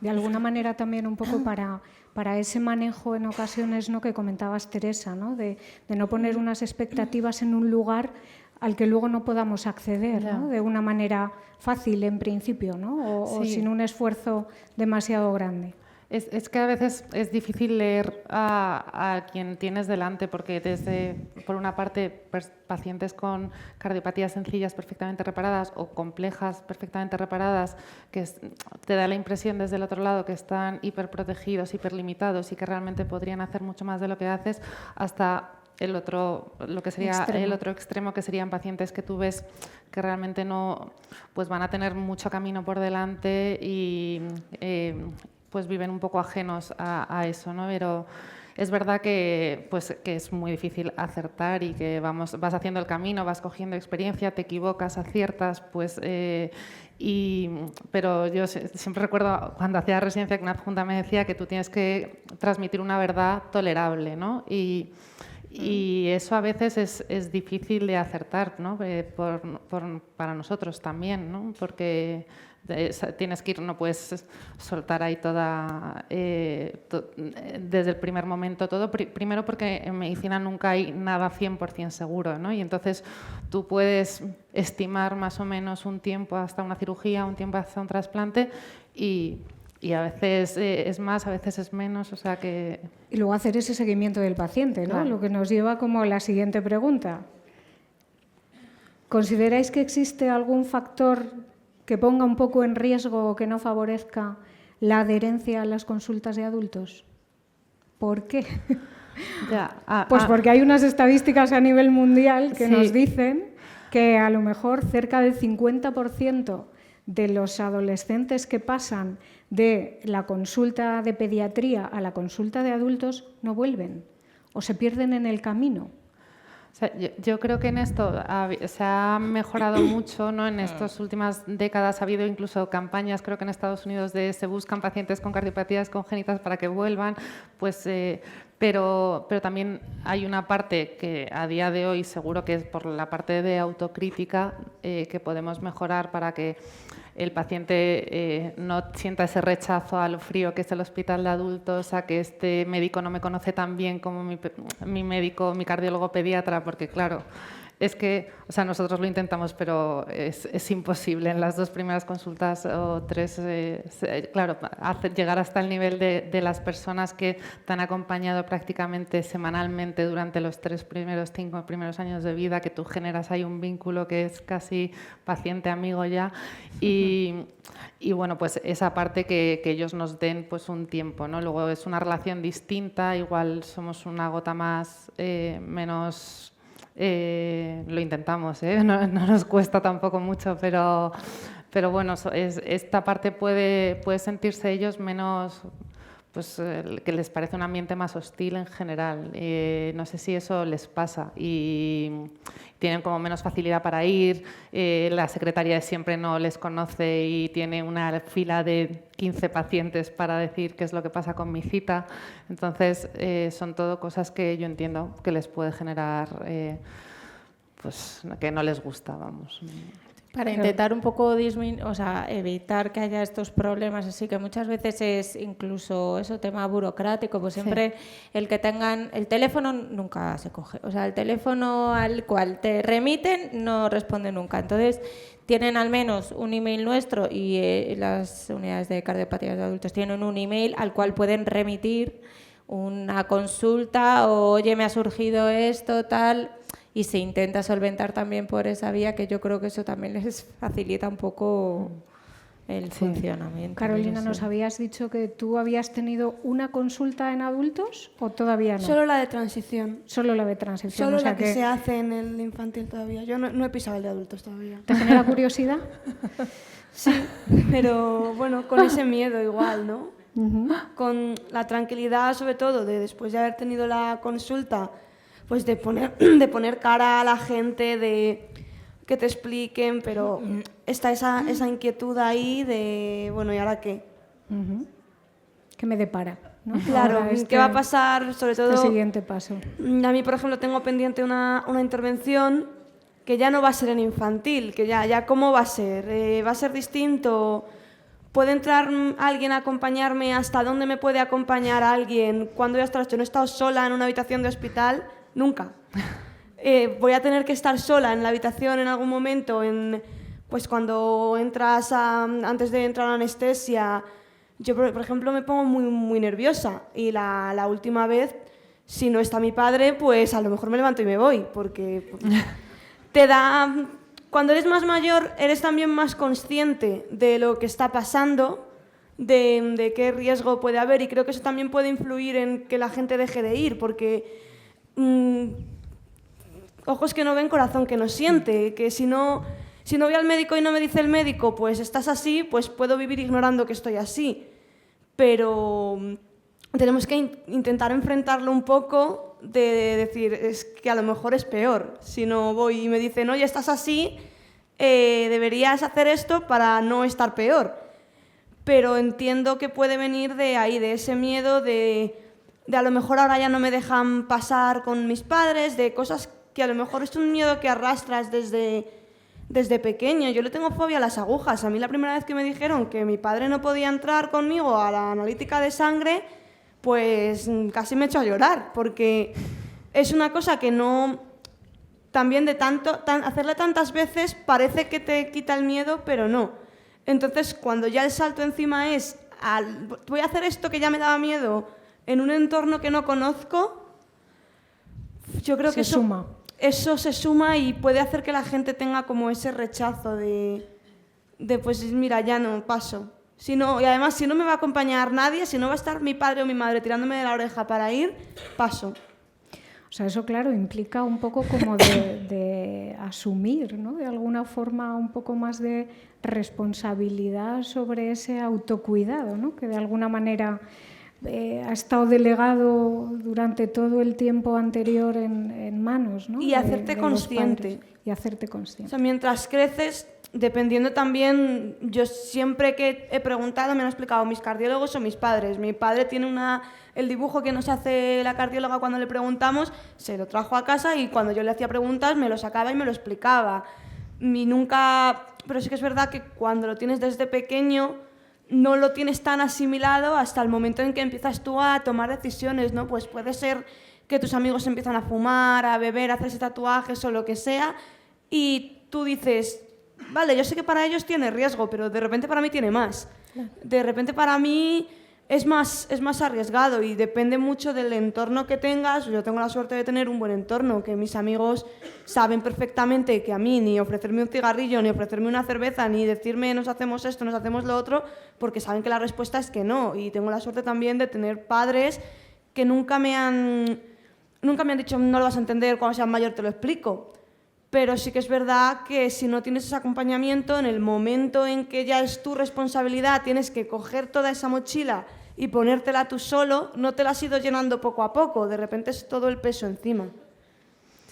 De alguna manera también un poco para ese manejo en ocasiones, ¿no?, que comentabas, Teresa, ¿no?, de no poner unas expectativas en un lugar al que luego no podamos acceder, ¿no?, de una manera fácil en principio, ¿no?, o sin un esfuerzo demasiado grande. Es que a veces es difícil leer a quien tienes delante, porque por una parte, pacientes con cardiopatías sencillas perfectamente reparadas o complejas perfectamente reparadas, que te da la impresión desde el otro lado que están hiperprotegidos, hiperlimitados y que realmente podrían hacer mucho más de lo que haces, hasta lo que sería el otro extremo, que serían pacientes que tú ves que realmente no, pues van a tener mucho camino por delante y pues viven un poco ajenos a eso, ¿no? Pero es verdad que es muy difícil acertar y que vas haciendo el camino, vas cogiendo experiencia, te equivocas, aciertas, pero yo siempre recuerdo cuando hacía residencia que una adjunta me decía que tú tienes que transmitir una verdad tolerable, ¿no? Y eso a veces es difícil de acertar, ¿no? Para nosotros también, ¿no? Porque tienes que ir, no puedes soltar ahí desde el primer momento todo. Primero porque en medicina nunca hay nada 100% seguro, ¿no? Y entonces tú puedes estimar más o menos un tiempo hasta una cirugía, un tiempo hasta un trasplante y a veces es más, a veces es menos, o sea que... Y luego hacer ese seguimiento del paciente, ¿no? Claro. Lo que nos lleva como a la siguiente pregunta. ¿Consideráis que existe algún factor que ponga un poco en riesgo o que no favorezca la adherencia a las consultas de adultos? ¿Por qué? Pues porque hay unas estadísticas a nivel mundial que nos dicen que a lo mejor cerca del 50% de los adolescentes que pasan de la consulta de pediatría a la consulta de adultos no vuelven o se pierden en el camino. O sea, yo creo que en esto se ha mejorado mucho, ¿no? En estas últimas décadas ha habido incluso campañas, creo que en Estados Unidos, se buscan pacientes con cardiopatías congénitas para que vuelvan, pero también hay una parte que a día de hoy seguro que es por la parte de autocrítica que podemos mejorar para que el paciente no sienta ese rechazo a lo frío que es el hospital de adultos, a que este médico no me conoce tan bien como mi médico, mi cardiólogo pediatra, porque claro, es que, o sea, nosotros lo intentamos, pero es imposible en las 2 primeras consultas o 3, claro, llegar hasta el nivel de las personas que te han acompañado prácticamente semanalmente durante los 5 primeros años de vida, que tú generas ahí un vínculo que es casi paciente-amigo ya, y bueno, pues esa parte que ellos nos den pues un tiempo, ¿no? Luego es una relación distinta, igual somos una gota más, menos... lo intentamos, no nos cuesta tampoco mucho, pero bueno, esta parte puede sentirse ellos menos, pues que les parece un ambiente más hostil en general. No sé si eso les pasa y tienen como menos facilidad para ir, la secretaria siempre no les conoce y tiene una fila de 15 pacientes para decir qué es lo que pasa con mi cita. Entonces, son todo cosas que yo entiendo que les puede generar, pues que no les gusta, vamos. Para intentar un poco evitar que haya estos problemas, así que muchas veces es incluso eso, tema burocrático, pues siempre el que tengan el teléfono nunca se coge, o sea, el teléfono al cual te remiten no responde nunca, entonces tienen al menos un email nuestro y las unidades de cardiopatías de adultos tienen un email al cual pueden remitir una consulta o oye, me ha surgido esto, tal, y se intenta solventar también por esa vía, que yo creo que eso también les facilita un poco el funcionamiento. Carolina, ¿nos habías dicho que tú habías tenido una consulta en adultos o todavía no? Solo la de transición. Solo la de transición. Solo o sea la que se hace en el infantil todavía. Yo no he pisado el de adultos todavía. ¿Te genera curiosidad? Sí, pero bueno, con ese miedo igual, ¿no? Con la tranquilidad, sobre todo, de después de haber tenido la consulta, pues de poner cara a la gente, de que te expliquen, pero está esa inquietud ahí de, bueno, ¿y ahora qué? ¿Qué me depara? ¿no? Claro, Ahora ¿qué va a pasar? Sobre todo, el siguiente paso. a mí, por ejemplo, tengo pendiente una intervención que ya no va a ser en infantil, que ya ¿cómo va a ser? ¿Va a ser distinto? ¿Puede entrar alguien a acompañarme? ¿Hasta dónde me puede acompañar alguien? ¿Cuándo voy a estar? Yo no he estado sola en una habitación de hospital, nunca. Voy a tener que estar sola en la habitación en algún momento, pues cuando entras antes de entrar a la anestesia. Yo, por ejemplo, me pongo muy, muy nerviosa y la última vez, si no está mi padre, pues a lo mejor me levanto y me voy, porque te da... Cuando eres más mayor, eres también más consciente de lo que está pasando, de qué riesgo puede haber, y creo que eso también puede influir en que la gente deje de ir, porque ojos que no ven, corazón que no siente, que si no voy al médico y no me dice el médico, pues estás así, pues puedo vivir ignorando que estoy así. Pero tenemos que intentar enfrentarlo un poco, de decir, es que a lo mejor es peor. Si no voy y me dicen, oye, estás así, deberías hacer esto para no estar peor. Pero entiendo que puede venir de ahí, de ese miedo de a lo mejor ahora ya no me dejan pasar con mis padres, de cosas que a lo mejor es un miedo que arrastras desde pequeño. Yo le tengo fobia a las agujas. A mí la primera vez que me dijeron que mi padre no podía entrar conmigo a la analítica de sangre, pues casi me echo a llorar, porque es una cosa que no... También de hacerle tantas veces parece que te quita el miedo, pero no. Entonces, cuando ya el salto encima es, voy a hacer esto que ya me daba miedo en un entorno que no conozco, yo creo que eso se suma y puede hacer que la gente tenga como ese rechazo de pues mira, ya no, paso. Y además, si no me va a acompañar nadie, si no va a estar mi padre o mi madre tirándome de la oreja para ir, paso. O sea, eso, claro, implica un poco como de asumir, ¿no? De alguna forma un poco más de responsabilidad sobre ese autocuidado, ¿no? Que de alguna manera ha estado delegado durante todo el tiempo anterior en manos, ¿no? Y hacerte consciente. Y hacerte consciente. O sea, mientras creces, dependiendo también, yo siempre que he preguntado me han explicado mis cardiólogos o mis padres. Mi padre tiene el dibujo que nos hace la cardióloga cuando le preguntamos, se lo trajo a casa y cuando yo le hacía preguntas me lo sacaba y me lo explicaba. Pero sí que es verdad que cuando lo tienes desde pequeño no lo tienes tan asimilado hasta el momento en que empiezas tú a tomar decisiones, ¿no? Pues puede ser que tus amigos empiezan a fumar, a beber, a hacerse tatuajes o lo que sea, y tú dices, vale, yo sé que para ellos tiene riesgo, pero de repente para mí tiene más. De repente para mí es más arriesgado y depende mucho del entorno que tengas. Yo tengo la suerte de tener un buen entorno, que mis amigos saben perfectamente que a mí ni ofrecerme un cigarrillo, ni ofrecerme una cerveza, ni decirme nos hacemos esto, nos hacemos lo otro, porque saben que la respuesta es que no. Y tengo la suerte también de tener padres que nunca me han dicho no lo vas a entender, cuando seas mayor te lo explico. Pero sí que es verdad que si no tienes ese acompañamiento, en el momento en que ya es tu responsabilidad, tienes que coger toda esa mochila y ponértela tú solo, no te la has ido llenando poco a poco, de repente es todo el peso encima.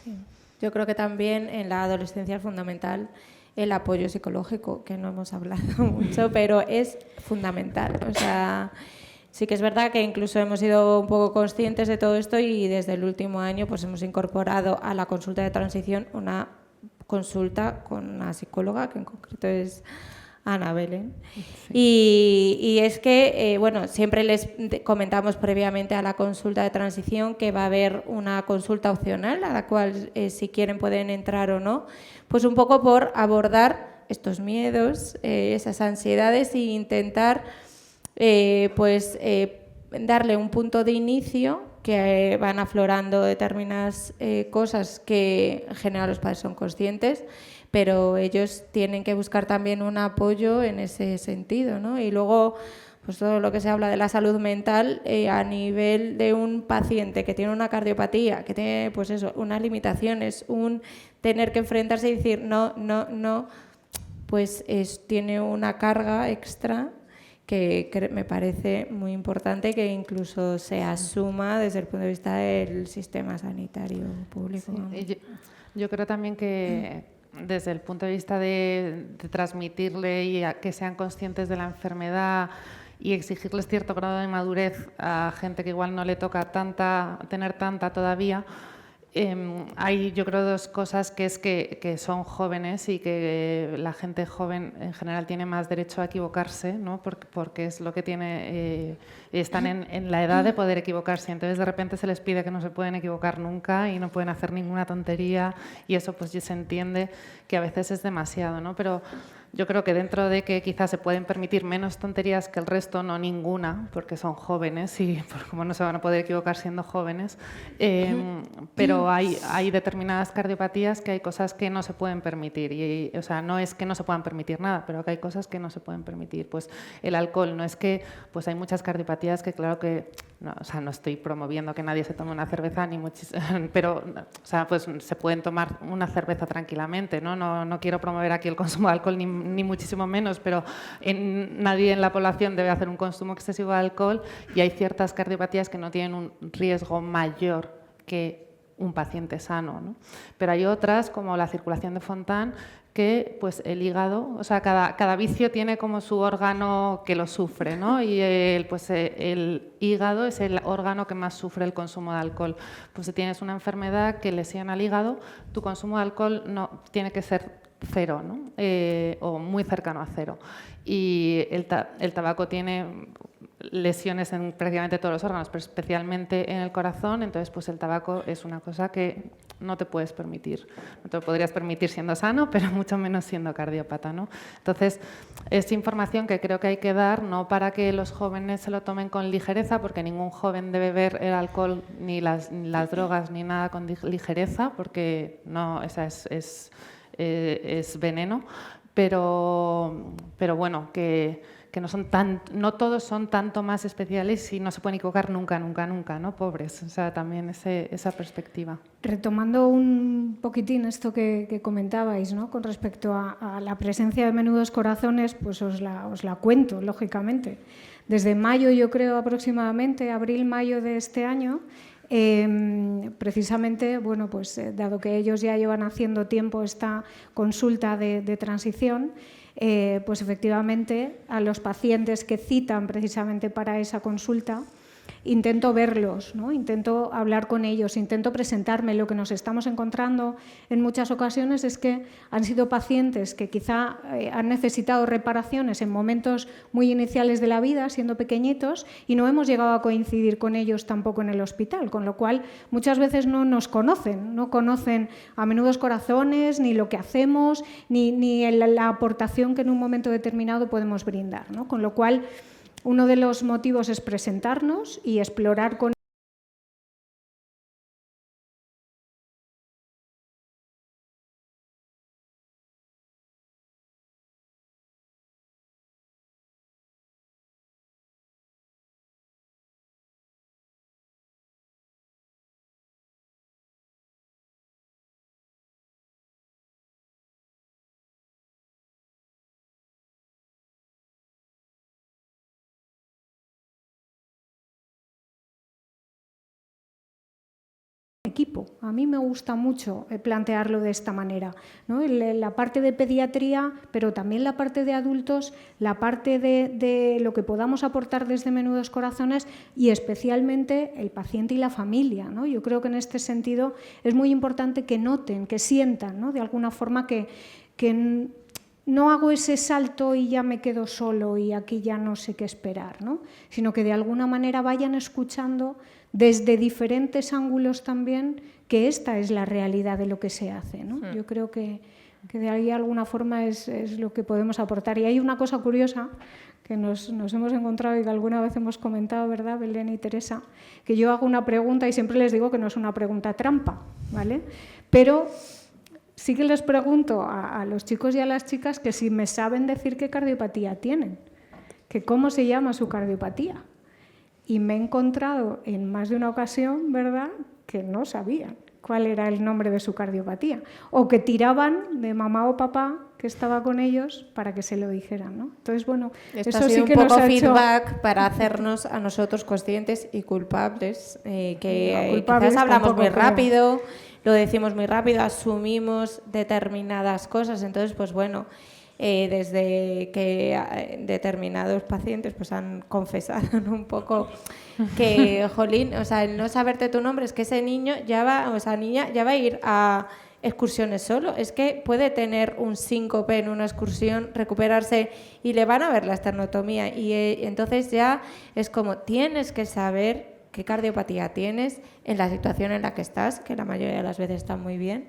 Sí. Yo creo que también en la adolescencia es fundamental el apoyo psicológico, que no hemos hablado mucho, pero es fundamental. O sea, sí que es verdad que incluso hemos sido un poco conscientes de todo esto y desde el último año pues hemos incorporado a la consulta de transición una consulta con una psicóloga, que en concreto es Ana Belén. Y es que, bueno, siempre les comentamos previamente a la consulta de transición que va a haber una consulta opcional a la cual si quieren pueden entrar o no, pues un poco por abordar estos miedos, esas ansiedades e intentar darle un punto de inicio que van aflorando determinadas cosas que en general los padres son conscientes, pero ellos tienen que buscar también un apoyo en ese sentido, ¿no? Y luego, pues todo lo que se habla de la salud mental a nivel de un paciente que tiene una cardiopatía, que tiene, pues eso, unas limitaciones, un tener que enfrentarse y decir no, pues tiene una carga extra que me parece muy importante que incluso se asuma desde el punto de vista del sistema sanitario público. Sí. Yo creo también que desde el punto de vista de transmitirle y que sean conscientes de la enfermedad y exigirles cierto grado de madurez a gente que igual no le toca tener tanta todavía, hay yo creo dos cosas, que es que son jóvenes y que la gente joven en general tiene más derecho a equivocarse, ¿no? porque es lo que tiene, están en la edad de poder equivocarse, entonces de repente se les pide que no se pueden equivocar nunca y no pueden hacer ninguna tontería, y eso pues se entiende que a veces es demasiado, ¿no? Pero yo creo que dentro de que quizás se pueden permitir menos tonterías que el resto, no ninguna, porque son jóvenes y como no se van a poder equivocar siendo jóvenes, pero hay determinadas cardiopatías que hay cosas que no se pueden permitir. Y, o sea, no es que no se puedan permitir nada, pero que hay cosas que no se pueden permitir. Pues el alcohol, no es que pues hay muchas cardiopatías que claro que, no, o sea, no estoy promoviendo que nadie se tome una cerveza, pero o sea, pues se pueden tomar una cerveza tranquilamente, ¿no? No quiero promover aquí el consumo de alcohol ni muchísimo menos, pero nadie en la población debe hacer un consumo excesivo de alcohol, y hay ciertas cardiopatías que no tienen un riesgo mayor que un paciente sano, ¿no? Pero hay otras, como la circulación de Fontan, que pues el hígado, o sea, cada vicio tiene como su órgano que lo sufre, ¿no? Y el hígado es el órgano que más sufre el consumo de alcohol. Pues si tienes una enfermedad que lesiona el hígado, tu consumo de alcohol no tiene que ser cero, ¿no? O muy cercano a cero. Y el tabaco tiene lesiones en prácticamente todos los órganos, pero especialmente en el corazón, entonces pues el tabaco es una cosa que no te puedes permitir. No te lo podrías permitir siendo sano, pero mucho menos siendo cardiópata, ¿no? Entonces, es información que creo que hay que dar, no para que los jóvenes se lo tomen con ligereza, porque ningún joven debe ver el alcohol, ni las drogas, ni nada con ligereza, porque no, esa es veneno, pero bueno, que no todos son tanto más especiales y no se pueden equivocar nunca, ¿no? Pobres, o sea, también esa perspectiva. Retomando un poquitín esto que comentabais, ¿no? Con respecto a la presencia de menudos corazones, pues os la cuento, lógicamente. Desde mayo, yo creo aproximadamente, abril-mayo de este año, precisamente, bueno, pues dado que ellos ya llevan haciendo tiempo esta consulta de transición, pues efectivamente a los pacientes que citan precisamente para esa consulta intento verlos, ¿no? Intento hablar con ellos, intento presentarme. Lo que nos estamos encontrando en muchas ocasiones es que han sido pacientes que quizá han necesitado reparaciones en momentos muy iniciales de la vida, siendo pequeñitos, y no hemos llegado a coincidir con ellos tampoco en el hospital, con lo cual muchas veces no nos conocen, no conocen a menudos corazones, ni lo que hacemos, ni la aportación que en un momento determinado podemos brindar, ¿no? Con lo cual, uno de los motivos es presentarnos y explorar con equipo. A mí me gusta mucho plantearlo de esta manera, ¿no? La parte de pediatría, pero también la parte de adultos, la parte de lo que podamos aportar desde Menudos Corazones y especialmente el paciente y la familia, ¿no? Yo creo que en este sentido es muy importante que noten, que sientan, ¿no? De alguna forma que no hago ese salto y ya me quedo solo y aquí ya no sé qué esperar, ¿no? Sino que de alguna manera vayan escuchando desde diferentes ángulos también que esta es la realidad de lo que se hace, ¿no? Yo creo que de ahí alguna forma es lo que podemos aportar. Y hay una cosa curiosa que nos hemos encontrado y que alguna vez hemos comentado, ¿verdad, Belén y Teresa? Que yo hago una pregunta y siempre les digo que no es una pregunta trampa, ¿vale? Pero sí que les pregunto a los chicos y a las chicas que si me saben decir qué cardiopatía tienen, que cómo se llama su cardiopatía. Y me he encontrado en más de una ocasión, ¿verdad?, que no sabían cuál era el nombre de su cardiopatía o que tiraban de mamá o papá que estaba con ellos para que se lo dijeran, ¿no? Entonces, bueno, Esto eso ha sido sí un que poco nos ha hecho... feedback para hacernos a nosotros conscientes y culpables, que culpables quizás hablamos tampoco muy creo. rápido, lo decimos muy rápido, asumimos determinadas cosas, entonces, pues bueno, desde que determinados pacientes pues han confesado, ¿no?, un poco que, jolín, o sea, el no saberte tu nombre es que ese niño ya va, o esa niña ya va a ir a excursiones solo, es que puede tener un síncope en una excursión, recuperarse y le van a ver la esternotomía y entonces ya es como tienes que saber qué cardiopatía tienes en la situación en la que estás, que la mayoría de las veces está muy bien,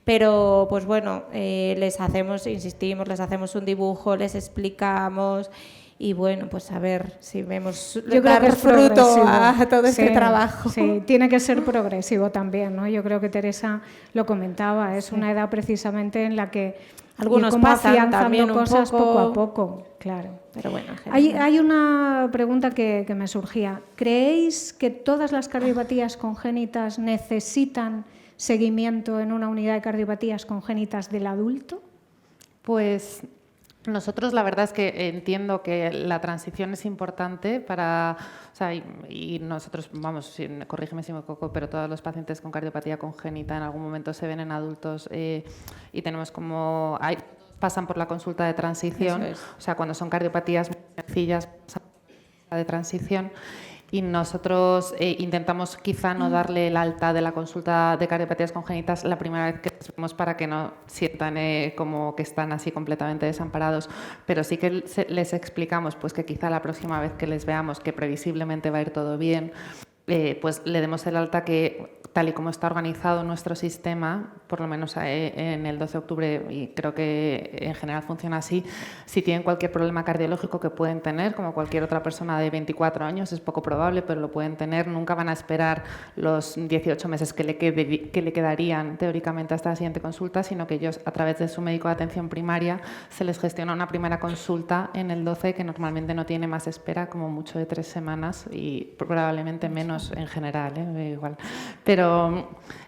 pero pues bueno, les hacemos, insistimos, les hacemos un dibujo, les explicamos y bueno, pues a ver si vemos dar fruto a todo este trabajo. Sí, tiene que ser progresivo también, ¿no? Yo creo que Teresa lo comentaba, es una edad precisamente en la que algunos como pasan afianzando también un cosas poco poco a poco, claro. Pero bueno, Hay una pregunta que me surgía. ¿Creéis que todas las cardiopatías congénitas necesitan seguimiento en una unidad de cardiopatías congénitas del adulto? Pues nosotros la verdad es que entiendo que la transición es importante para, o sea, y nosotros, vamos, corrígeme si me equivoco, pero todos los pacientes con cardiopatía congénita en algún momento se ven en adultos y tenemos como, pasan por la consulta de transición, o sea, cuando son cardiopatías muy sencillas, pasan por la de transición. Y nosotros intentamos quizá no darle el alta de la consulta de cardiopatías congénitas la primera vez que les vemos para que no sientan como que están así completamente desamparados, pero sí que les explicamos pues que quizá la próxima vez que les veamos que previsiblemente va a ir todo bien, pues le demos el alta que tal y como está organizado nuestro sistema, por lo menos en el 12 de octubre, y creo que en general funciona así, si tienen cualquier problema cardiológico que pueden tener, como cualquier otra persona de 24 años, es poco probable, pero lo pueden tener, nunca van a esperar los 18 meses que le quedarían teóricamente hasta la siguiente consulta, sino que ellos, a través de su médico de atención primaria, se les gestiona una primera consulta en el 12 que normalmente no tiene más espera, como mucho de 3 semanas y probablemente menos en general, igual. Pero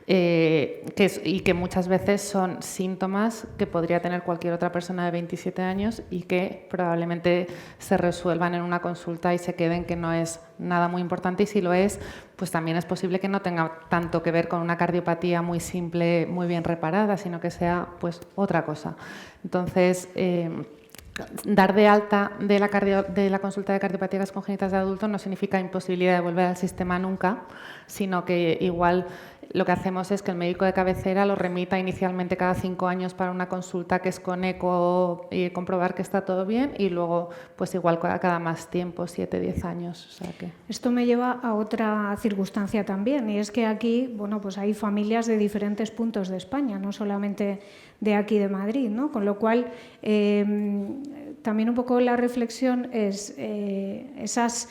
que muchas veces son síntomas que podría tener cualquier otra persona de 27 años y que probablemente se resuelvan en una consulta y se queden que no es nada muy importante, y si lo es, pues también es posible que no tenga tanto que ver con una cardiopatía muy simple, muy bien reparada, sino que sea pues otra cosa. Entonces, dar de alta de la consulta de cardiopatías congénitas de adultos no significa imposibilidad de volver al sistema nunca, sino que igual lo que hacemos es que el médico de cabecera lo remita inicialmente cada 5 años para una consulta que es con eco y comprobar que está todo bien, y luego pues igual cada más tiempo, 7, 10 años. O sea que... Esto me lleva a otra circunstancia también, y es que aquí, bueno, pues hay familias de diferentes puntos de España, no solamente de aquí de Madrid, ¿no? Con lo cual, también un poco la reflexión es esas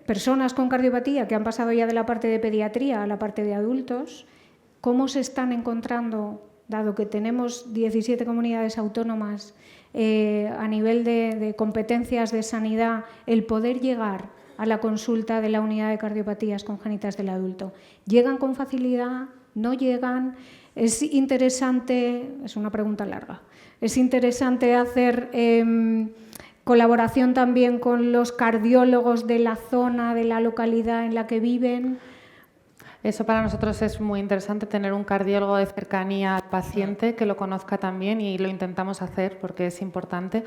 personas con cardiopatía que han pasado ya de la parte de pediatría a la parte de adultos, ¿cómo se están encontrando, dado que tenemos 17 comunidades autónomas a nivel de competencias de sanidad, el poder llegar a la consulta de la unidad de cardiopatías congénitas del adulto? ¿Llegan con facilidad? ¿No llegan? Es interesante, es una pregunta larga, es interesante hacer colaboración también con los cardiólogos de la zona, de la localidad en la que viven. Eso para nosotros es muy interesante, tener un cardiólogo de cercanía al paciente que lo conozca también, y lo intentamos hacer porque es importante.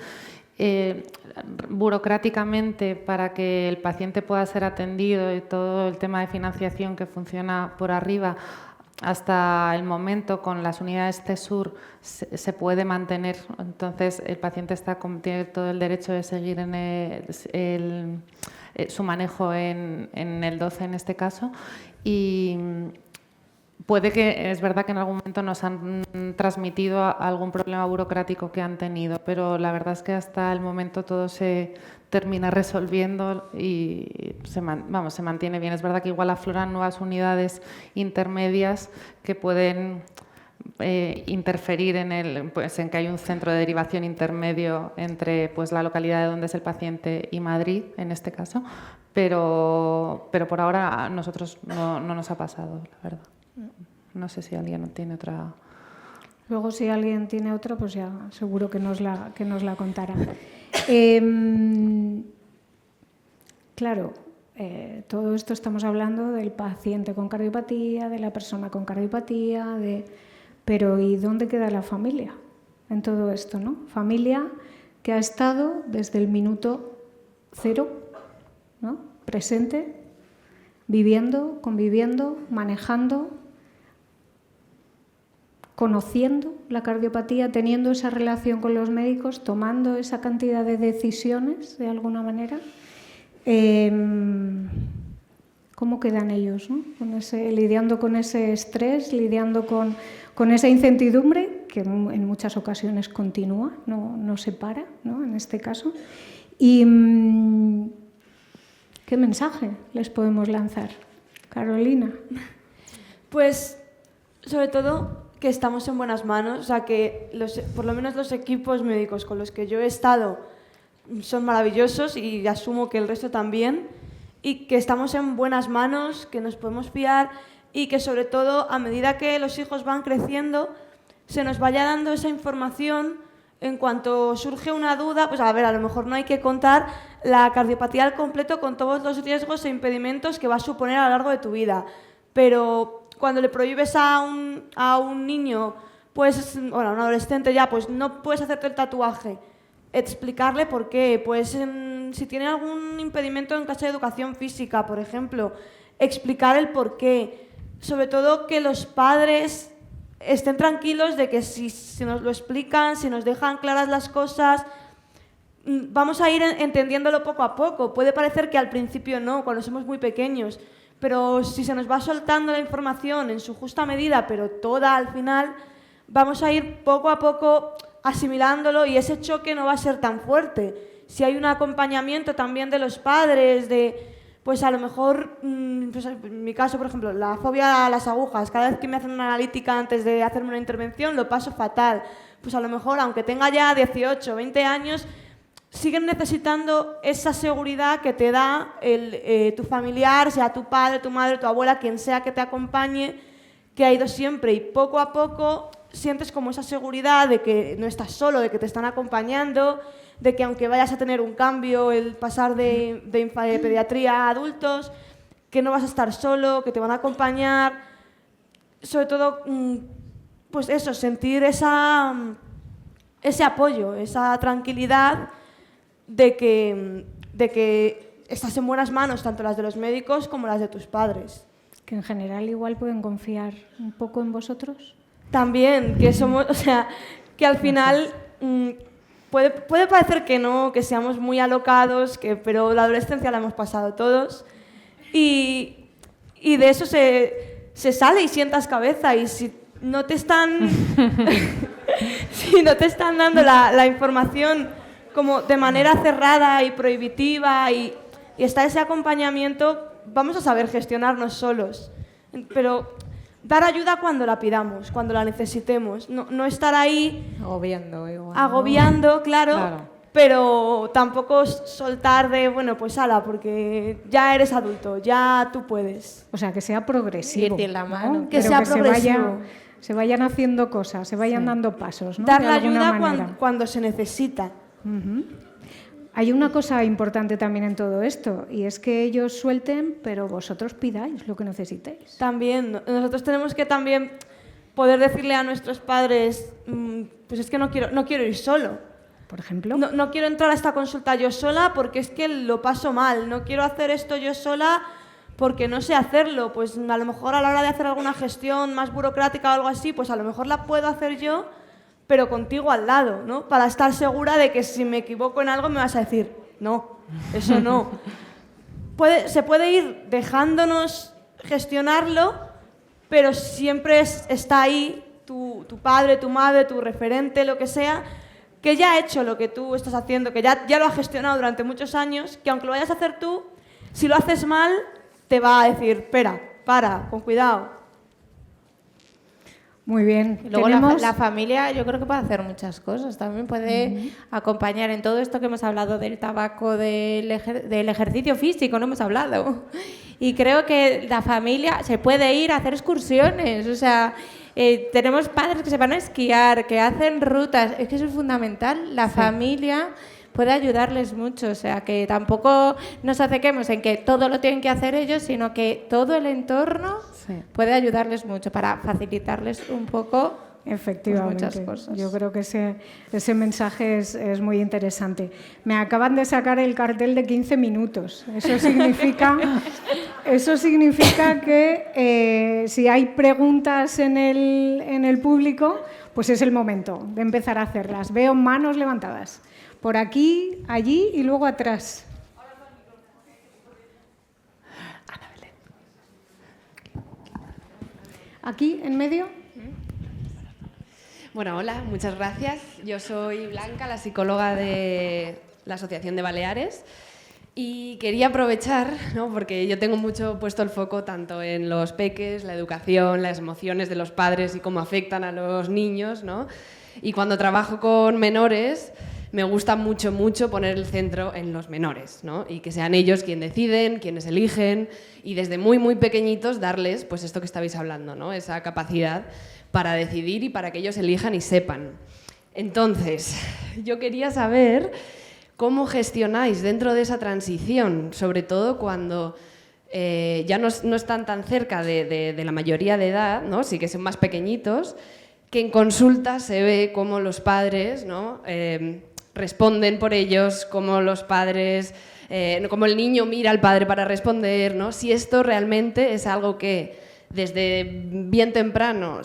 Burocráticamente, para que el paciente pueda ser atendido y todo el tema de financiación que funciona por arriba, hasta el momento con las unidades CESUR se puede mantener. Entonces el paciente tiene todo el derecho de seguir en su manejo en el 12 en este caso, y puede que, es verdad que en algún momento nos han transmitido algún problema burocrático que han tenido, pero la verdad es que hasta el momento todo se termina resolviendo y se mantiene bien. Es verdad que igual afloran nuevas unidades intermedias que pueden interferir en que hay un centro de derivación intermedio entre la localidad de donde es el paciente y Madrid, en este caso, pero por ahora a nosotros no nos ha pasado, la verdad. No sé si alguien tiene otra. Luego, si alguien tiene otra, pues ya seguro que nos la contará. Claro, todo esto estamos hablando del paciente con cardiopatía, de la persona con cardiopatía, pero ¿y dónde queda la familia en todo esto, no? Familia que ha estado desde el minuto 0, ¿no? Presente, viviendo, conviviendo, manejando, conociendo la cardiopatía, teniendo esa relación con los médicos, tomando esa cantidad de decisiones de alguna manera. ¿Cómo quedan ellos, ¿no? Lidiando con ese estrés, lidiando con esa incertidumbre que en muchas ocasiones continúa, no se para, ¿no? En este caso. Y ¿qué mensaje les podemos lanzar? Carolina. Pues, sobre todo, que estamos en buenas manos, o sea, que por lo menos los equipos médicos con los que yo he estado son maravillosos y asumo que el resto también, y que estamos en buenas manos, que nos podemos fiar y que, sobre todo, a medida que los hijos van creciendo, se nos vaya dando esa información en cuanto surge una duda. Pues a ver, a lo mejor no hay que contar la cardiopatía al completo con todos los riesgos e impedimentos que va a suponer a lo largo de tu vida, pero cuando le prohíbes a un niño, pues, bueno, a un adolescente ya, pues no puedes hacerte el tatuaje, explicarle por qué, pues si tiene algún impedimento en clase de educación física, por ejemplo, explicar el por qué. Sobre todo que los padres estén tranquilos de que si nos lo explican, si nos dejan claras las cosas, vamos a ir entendiéndolo poco a poco. Puede parecer que al principio no, cuando somos muy pequeños, pero si se nos va soltando la información en su justa medida, pero toda al final, vamos a ir poco a poco asimilándolo y ese choque no va a ser tan fuerte. Si hay un acompañamiento también de los padres, pues a lo mejor, pues en mi caso, por ejemplo, la fobia a las agujas, cada vez que me hacen una analítica antes de hacerme una intervención lo paso fatal. Pues a lo mejor, aunque tenga ya 18, 20 años, siguen necesitando esa seguridad que te da tu familiar, sea tu padre, tu madre, tu abuela, quien sea que te acompañe, que ha ido siempre, y poco a poco sientes como esa seguridad de que no estás solo, de que te están acompañando, de que aunque vayas a tener un cambio, el pasar de pediatría a adultos, que no vas a estar solo, que te van a acompañar. Sobre todo, pues eso, sentir ese apoyo, esa tranquilidad de que estás en buenas manos, tanto las de los médicos como las de tus padres. Que en general igual pueden confiar un poco en vosotros. También, que somos, o sea, que al final puede parecer que no, que seamos muy alocados, pero la adolescencia la hemos pasado todos y de eso se sale y sientas cabeza, y si no te están si no te están dando la información como de manera cerrada y prohibitiva y está ese acompañamiento, vamos a saber gestionarnos solos. Pero dar ayuda cuando la pidamos, cuando la necesitemos. No estar ahí agobiando, igual, agobiando, ¿no? claro, pero tampoco soltar de, bueno, pues ala, porque ya eres adulto, ya tú puedes. O sea, que sea progresivo. Ir de la mano, ¿no? que sea progresivo. Se vayan haciendo cosas, se vayan dando pasos, ¿no? Dar De la alguna ayuda manera. cuando se necesita. Hay una cosa importante también en todo esto, y es que ellos suelten, pero vosotros pidáis lo que necesitéis. También, nosotros tenemos que también poder decirle a nuestros padres, pues es que no quiero ir solo. Por ejemplo. No quiero entrar a esta consulta yo sola porque es que lo paso mal. No quiero hacer esto yo sola porque no sé hacerlo. Pues a lo mejor a la hora de hacer alguna gestión más burocrática o algo así, pues a lo mejor la puedo hacer yo, pero contigo al lado, ¿no? Para estar segura de que si me equivoco en algo me vas a decir, no, eso no. Se puede ir dejándonos gestionarlo, pero siempre está ahí tu padre, tu madre, tu referente, lo que sea, que ya ha hecho lo que tú estás haciendo, que ya lo ha gestionado durante muchos años, que aunque lo vayas a hacer tú, si lo haces mal, te va a decir, espera, para, con cuidado. Muy bien. Y luego la familia yo creo que puede hacer muchas cosas. También puede acompañar en todo esto que hemos hablado del tabaco, del ejercicio físico, no hemos hablado. Y creo que la familia se puede ir a hacer excursiones. O sea, tenemos padres que se van a esquiar, que hacen rutas. Es que eso es fundamental. La familia puede ayudarles mucho. O sea, que tampoco nos acequemos en que todo lo tienen que hacer ellos, sino que todo el entorno puede ayudarles mucho para facilitarles un poco. Efectivamente, muchas cosas. Yo creo que ese mensaje es muy interesante. Me acaban de sacar el cartel de 15 minutos. Eso significa que si hay preguntas en el público, pues es el momento de empezar a hacerlas. Veo manos levantadas. Por aquí, allí y luego atrás. Aquí, en medio. Bueno, hola, muchas gracias. Yo soy Blanca, la psicóloga de la Asociación de Baleares, y quería aprovechar, ¿no?, porque yo tengo mucho puesto el foco tanto en los peques, la educación, las emociones de los padres y cómo afectan a los niños, ¿no? Y cuando trabajo con menores, me gusta mucho poner el centro en los menores, ¿no? Y que sean ellos quienes deciden, quienes eligen, y desde muy pequeñitos darles pues esto que estabais hablando, ¿no? Esa capacidad para decidir y para que ellos elijan y sepan. Entonces, yo quería saber cómo gestionáis dentro de esa transición, sobre todo cuando ya no están tan cerca de la mayoría de edad, ¿no? Sí que son más pequeñitos, que en consulta se ve cómo los padres, ¿no?, responden por ellos, cómo los padres, cómo el niño mira al padre para responder, ¿no? Si esto realmente es algo que desde bien temprano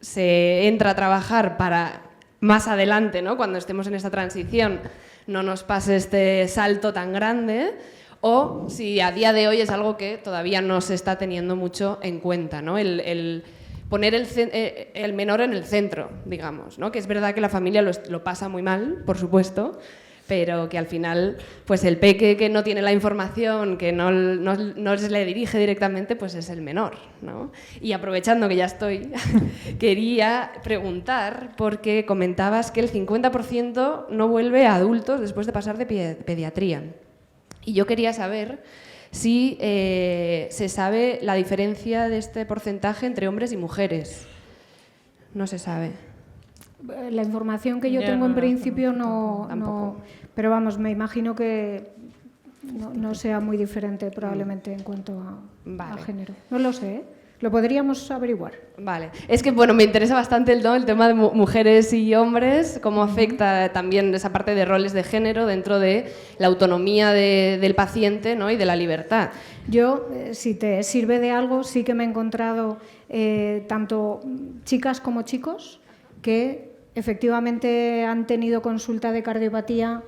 se entra a trabajar para más adelante, ¿no?, cuando estemos en esta transición, no nos pase este salto tan grande, o si a día de hoy es algo que todavía no se está teniendo mucho en cuenta, ¿no? El poner el menor en el centro, digamos, ¿no? Que es verdad que la familia lo pasa muy mal, por supuesto, pero que al final, pues el peque que no tiene la información, que no se le dirige directamente, pues es el menor, ¿no? Y aprovechando que ya estoy, quería preguntar, porque comentabas que el 50% no vuelve a adultos después de pasar de pediatría. Y yo quería saber si se sabe la diferencia de este porcentaje entre hombres y mujeres. No se sabe. La información que yo tengo en principio no, pero vamos, me imagino que no sea muy diferente probablemente en cuanto a género. No lo sé, ¿eh? Lo podríamos averiguar. Vale, es que bueno, me interesa bastante el tema de mujeres y hombres, cómo afecta también esa parte de roles de género dentro de la autonomía del paciente, ¿no?, y de la libertad. Yo, si te sirve de algo, sí que me he encontrado tanto chicas como chicos que efectivamente han tenido consulta de cardiopatía,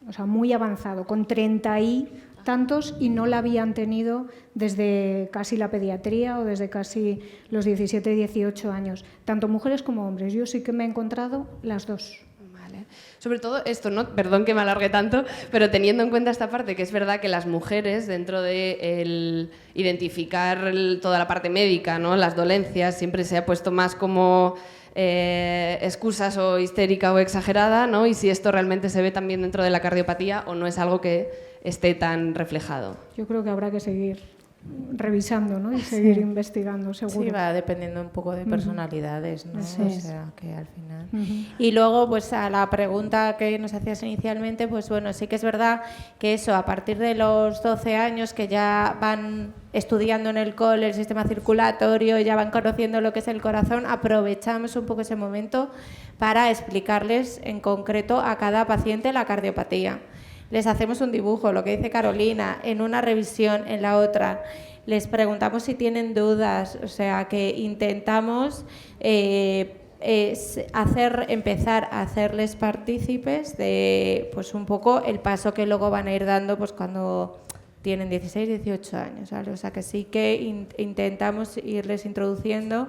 o sea, muy avanzado, con 30 y tantos, y no la habían tenido desde casi la pediatría o desde casi los 17, 18 años. Tanto mujeres como hombres. Yo sí que me he encontrado las dos. Vale. Sobre todo esto, ¿no? Perdón que me alargue tanto, pero teniendo en cuenta esta parte, que es verdad que las mujeres, dentro de el identificar toda la parte médica, ¿no?, las dolencias, siempre se ha puesto más como excusas o histérica o exagerada, ¿no? Y si esto realmente se ve también dentro de la cardiopatía o no es algo que esté tan reflejado. Yo creo que habrá que seguir revisando, ¿no? Y seguir investigando, seguro. Sí, va dependiendo un poco de personalidades, ¿no? Eso O es. sea, que al final... Y luego, pues a la pregunta que nos hacías inicialmente, pues bueno, sí que es verdad que eso, a partir de los 12 años que ya van estudiando en el cole el sistema circulatorio, ya van conociendo lo que es el corazón, aprovechamos un poco ese momento para explicarles en concreto a cada paciente la cardiopatía. Les hacemos un dibujo, lo que dice Carolina, en una revisión, en la otra. Les preguntamos si tienen dudas, o sea, que intentamos empezar a hacerles partícipes de pues un poco el paso que luego van a ir dando pues cuando tienen 16, 18 años, ¿vale? O sea, que sí que intentamos irles introduciendo.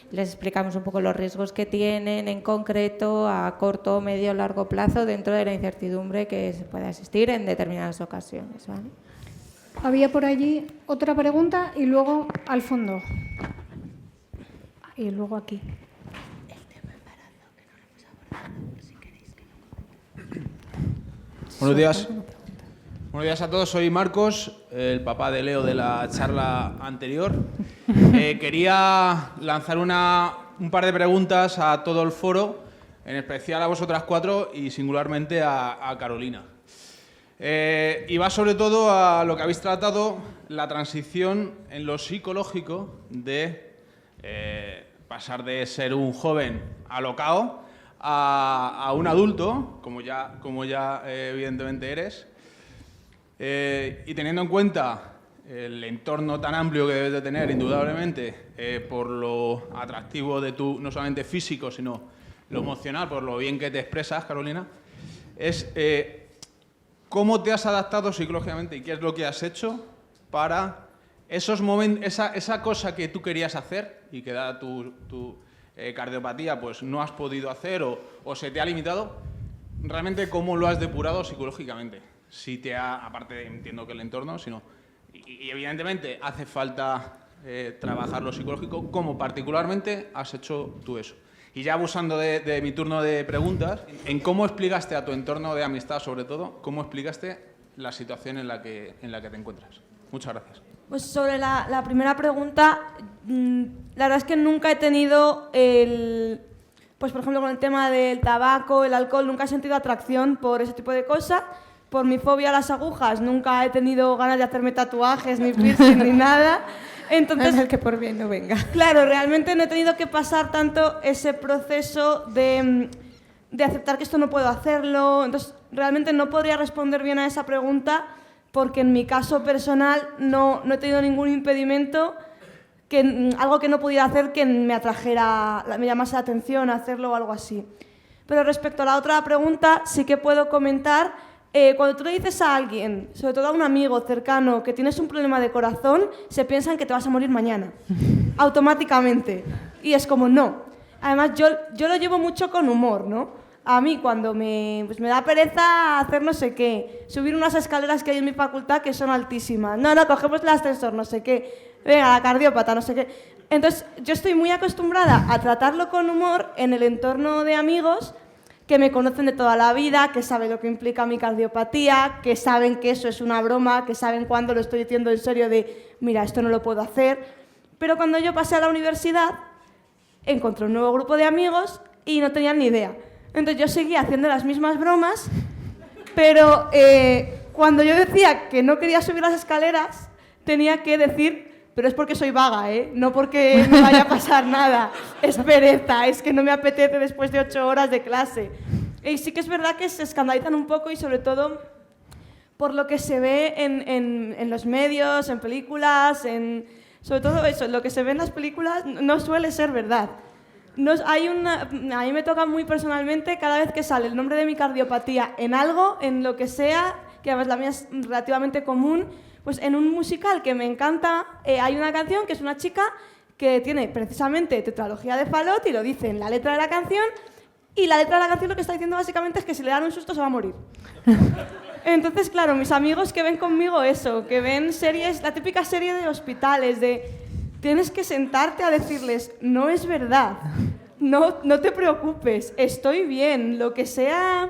Les explicamos un poco los riesgos que tienen en concreto a corto, medio, largo plazo dentro de la incertidumbre que se puede existir en determinadas ocasiones, ¿vale? Había por allí otra pregunta y luego al fondo. Y luego aquí. Buenos días. Buenos días a todos, soy Marcos, el papá de Leo de la charla anterior. Quería lanzar un par de preguntas a todo el foro, en especial a vosotras cuatro y singularmente a Carolina. Y va sobre todo a lo que habéis tratado, la transición en lo psicológico de pasar de ser un joven alocado a un adulto, como ya evidentemente eres. Y teniendo en cuenta el entorno tan amplio que debes de tener, indudablemente, por lo atractivo de tu, no solamente físico, sino lo emocional, por lo bien que te expresas, Carolina, es cómo te has adaptado psicológicamente y qué es lo que has hecho para esos momentos, esa cosa que tú querías hacer y que dada tu cardiopatía pues no has podido hacer o se te ha limitado, realmente cómo lo has depurado psicológicamente. Si te ha, aparte entiendo que el entorno, sino, y evidentemente hace falta trabajar lo psicológico, ¿cómo particularmente has hecho tú eso? Y ya abusando de mi turno de preguntas, ¿en cómo explicaste a tu entorno de amistad, sobre todo, cómo explicaste la situación en la que te encuentras? Muchas gracias. Pues sobre la primera pregunta, la verdad es que nunca he tenido pues por ejemplo con el tema del tabaco, el alcohol, nunca he sentido atracción por ese tipo de cosas. Por mi fobia a las agujas, nunca he tenido ganas de hacerme tatuajes, ni piercing, ni nada. Entonces, el que por bien no venga. Claro, realmente no he tenido que pasar tanto ese proceso de aceptar que esto no puedo hacerlo. Entonces, realmente no podría responder bien a esa pregunta porque en mi caso personal no he tenido ningún impedimento, algo que no pudiera hacer que me atrajera, me llamase la atención hacerlo o algo así. Pero respecto a la otra pregunta, sí que puedo comentar. Cuando tú le dices a alguien, sobre todo a un amigo cercano, que tienes un problema de corazón, se piensan que te vas a morir mañana, automáticamente. Y es como, no. Además, yo lo llevo mucho con humor, ¿no? A mí, cuando me da pereza hacer no sé qué, subir unas escaleras que hay en mi facultad que son altísimas. No, cogemos el ascensor, no sé qué. Venga, la cardiópata, no sé qué. Entonces, yo estoy muy acostumbrada a tratarlo con humor en el entorno de amigos que me conocen de toda la vida, que saben lo que implica mi cardiopatía, que saben que eso es una broma, que saben cuando lo estoy diciendo en serio de, mira, esto no lo puedo hacer. Pero cuando yo pasé a la universidad, encontré un nuevo grupo de amigos y no tenían ni idea. Entonces yo seguía haciendo las mismas bromas, pero cuando yo decía que no quería subir las escaleras, tenía que decir, pero es porque soy vaga, no porque me vaya a pasar nada, es pereza, es que no me apetece después de 8 horas de clase. Y sí que es verdad que se escandalizan un poco y sobre todo por lo que se ve en los medios, en películas, sobre todo eso, lo que se ve en las películas no suele ser verdad. A mí me toca muy personalmente cada vez que sale el nombre de mi cardiopatía en algo, en lo que sea, que además la mía es relativamente común. Pues en un musical que me encanta, hay una canción que es una chica que tiene precisamente tetralogía de Fallot y lo dice en la letra de la canción, y la letra de la canción lo que está diciendo básicamente es que si le dan un susto se va a morir. Entonces, claro, mis amigos que ven conmigo eso, que ven series, la típica serie de hospitales, de tienes que sentarte a decirles, no es verdad, no te preocupes, estoy bien, lo que sea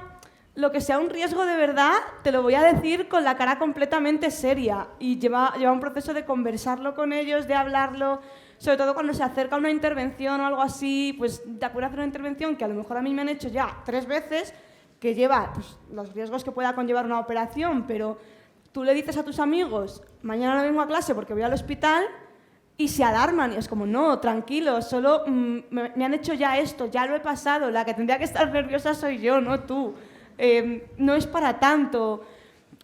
lo que sea un riesgo de verdad, te lo voy a decir con la cara completamente seria. Y lleva un proceso de conversarlo con ellos, de hablarlo, sobre todo cuando se acerca una intervención o algo así, pues te acuerdas de hacer una intervención que a lo mejor a mí me han hecho ya 3 veces, que lleva pues, los riesgos que pueda conllevar una operación, pero tú le dices a tus amigos, mañana no vengo a clase porque voy al hospital, y se alarman, y es como, no, tranquilo, solo me han hecho ya esto, ya lo he pasado, la que tendría que estar nerviosa soy yo, no tú. No es para tanto.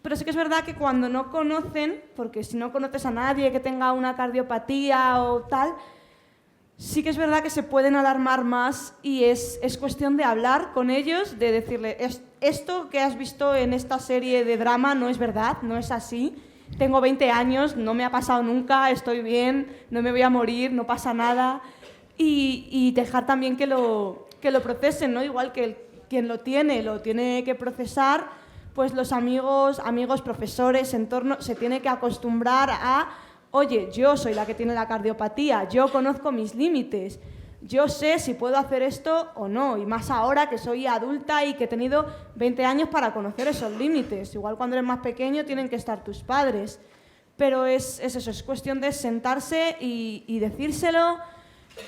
Pero sí que es verdad que cuando no conocen, porque si no conoces a nadie que tenga una cardiopatía o tal, sí que es verdad que se pueden alarmar más y es cuestión de hablar con ellos, de decirle, esto que has visto en esta serie de drama no es verdad, no es así. Tengo 20 años, no me ha pasado nunca, estoy bien, no me voy a morir, no pasa nada. Y dejar también que lo procesen, ¿no? Igual que quien lo tiene que procesar, pues los amigos, profesores, entorno, se tiene que acostumbrar a, oye, yo soy la que tiene la cardiopatía, yo conozco mis límites, yo sé si puedo hacer esto o no, y más ahora que soy adulta y que he tenido 20 años para conocer esos límites. Igual cuando eres más pequeño tienen que estar tus padres, pero es eso, es cuestión de sentarse y decírselo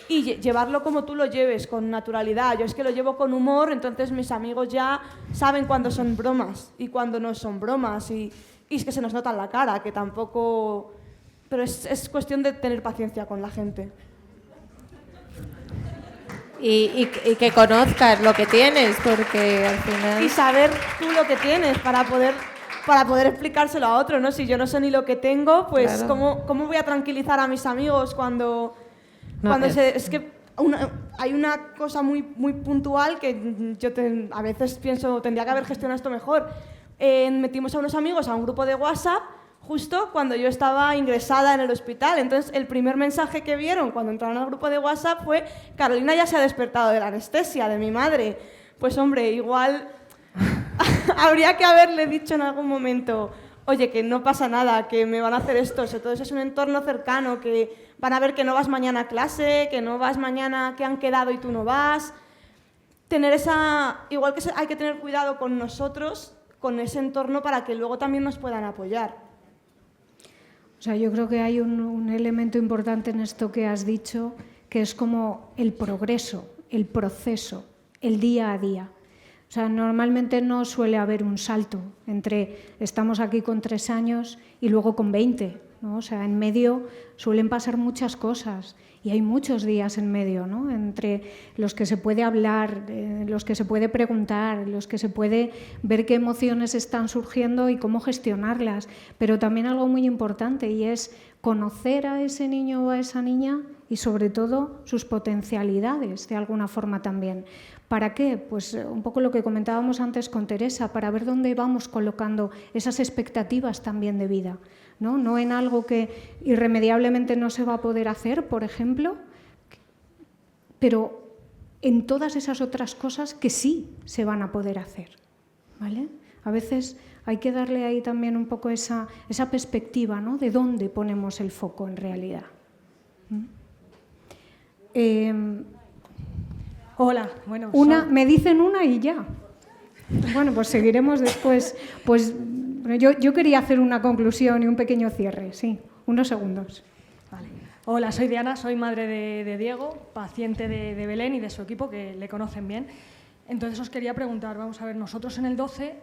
y llevarlo como tú lo lleves, con naturalidad. Yo es que lo llevo con humor, entonces mis amigos ya saben cuándo son bromas y cuándo no son bromas, y es que se nos nota en la cara, que tampoco... Pero es cuestión de tener paciencia con la gente. Y que conozcas lo que tienes, porque al final... Y saber tú lo que tienes para poder explicárselo a otro, ¿no? Si yo no sé ni lo que tengo, pues Claro. ¿cómo voy a tranquilizar a mis amigos cuando es que hay una cosa muy, muy puntual que yo a veces pienso, tendría que haber gestionado esto mejor. Metimos a unos amigos a un grupo de WhatsApp justo cuando yo estaba ingresada en el hospital. Entonces, el primer mensaje que vieron cuando entraron al grupo de WhatsApp fue: Carolina ya se ha despertado de la anestesia de mi madre. Pues hombre, igual habría que haberle dicho en algún momento, oye, que no pasa nada, que me van a hacer esto. Sobre todo es un entorno cercano, que van a ver que no vas mañana a clase, que no vas mañana, que han quedado y tú no vas. Igual que hay que tener cuidado con nosotros, con ese entorno, para que luego también nos puedan apoyar. O sea, yo creo que hay un elemento importante en esto que has dicho, que es como el progreso, el proceso, el día a día. O sea, normalmente no suele haber un salto entre estamos aquí con 3 años y luego con 20, ¿no? O sea, en medio suelen pasar muchas cosas y hay muchos días en medio, ¿no? Entre los que se puede hablar, los que se puede preguntar, los que se puede ver qué emociones están surgiendo y cómo gestionarlas. Pero también algo muy importante, y es conocer a ese niño o a esa niña y sobre todo sus potencialidades de alguna forma también. ¿Para qué? Pues un poco lo que comentábamos antes con Teresa, para ver dónde vamos colocando esas expectativas también de vida, ¿no? No en algo que irremediablemente no se va a poder hacer, por ejemplo, pero en todas esas otras cosas que sí se van a poder hacer, ¿vale? A veces hay que darle ahí también un poco esa perspectiva, ¿no? De dónde ponemos el foco en realidad. Hola, bueno, Me dicen una y ya. Bueno, pues seguiremos después. Pues yo quería hacer una conclusión y un pequeño cierre, sí, unos segundos. Vale. Hola, soy Diana, soy madre de Diego, paciente de Belén y de su equipo, que le conocen bien. Entonces os quería preguntar, vamos a ver, nosotros en el 12,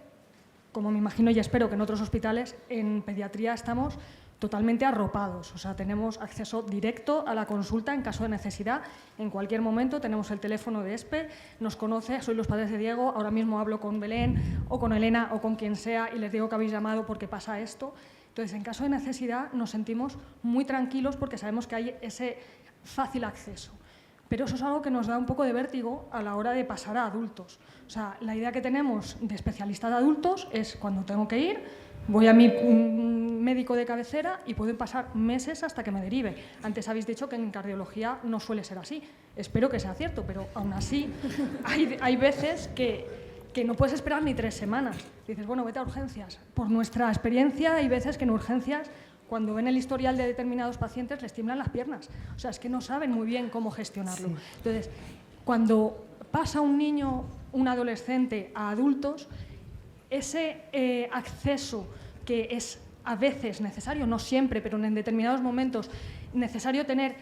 como me imagino y espero que en otros hospitales, en pediatría estamos totalmente arropados, o sea, tenemos acceso directo a la consulta en caso de necesidad. En cualquier momento tenemos el teléfono de ESPE, nos conoce, soy los padres de Diego, ahora mismo hablo con Belén o con Elena o con quien sea y les digo que habéis llamado porque pasa esto. Entonces, en caso de necesidad nos sentimos muy tranquilos porque sabemos que hay ese fácil acceso. Pero eso es algo que nos da un poco de vértigo a la hora de pasar a adultos. O sea, la idea que tenemos de especialista de adultos es cuando tengo que ir, voy a mi médico de cabecera y pueden pasar meses hasta que me derive. Antes habéis dicho que en cardiología no suele ser así. Espero que sea cierto, pero aún así hay veces que no puedes esperar ni 3 semanas. Dices, bueno, vete a urgencias. Por nuestra experiencia hay veces que en urgencias, cuando ven el historial de determinados pacientes, les tiemblan las piernas. O sea, es que no saben muy bien cómo gestionarlo. Sí. Entonces, cuando pasa un niño, un adolescente a adultos, ese acceso que es a veces necesario, no siempre, pero en determinados momentos necesario tener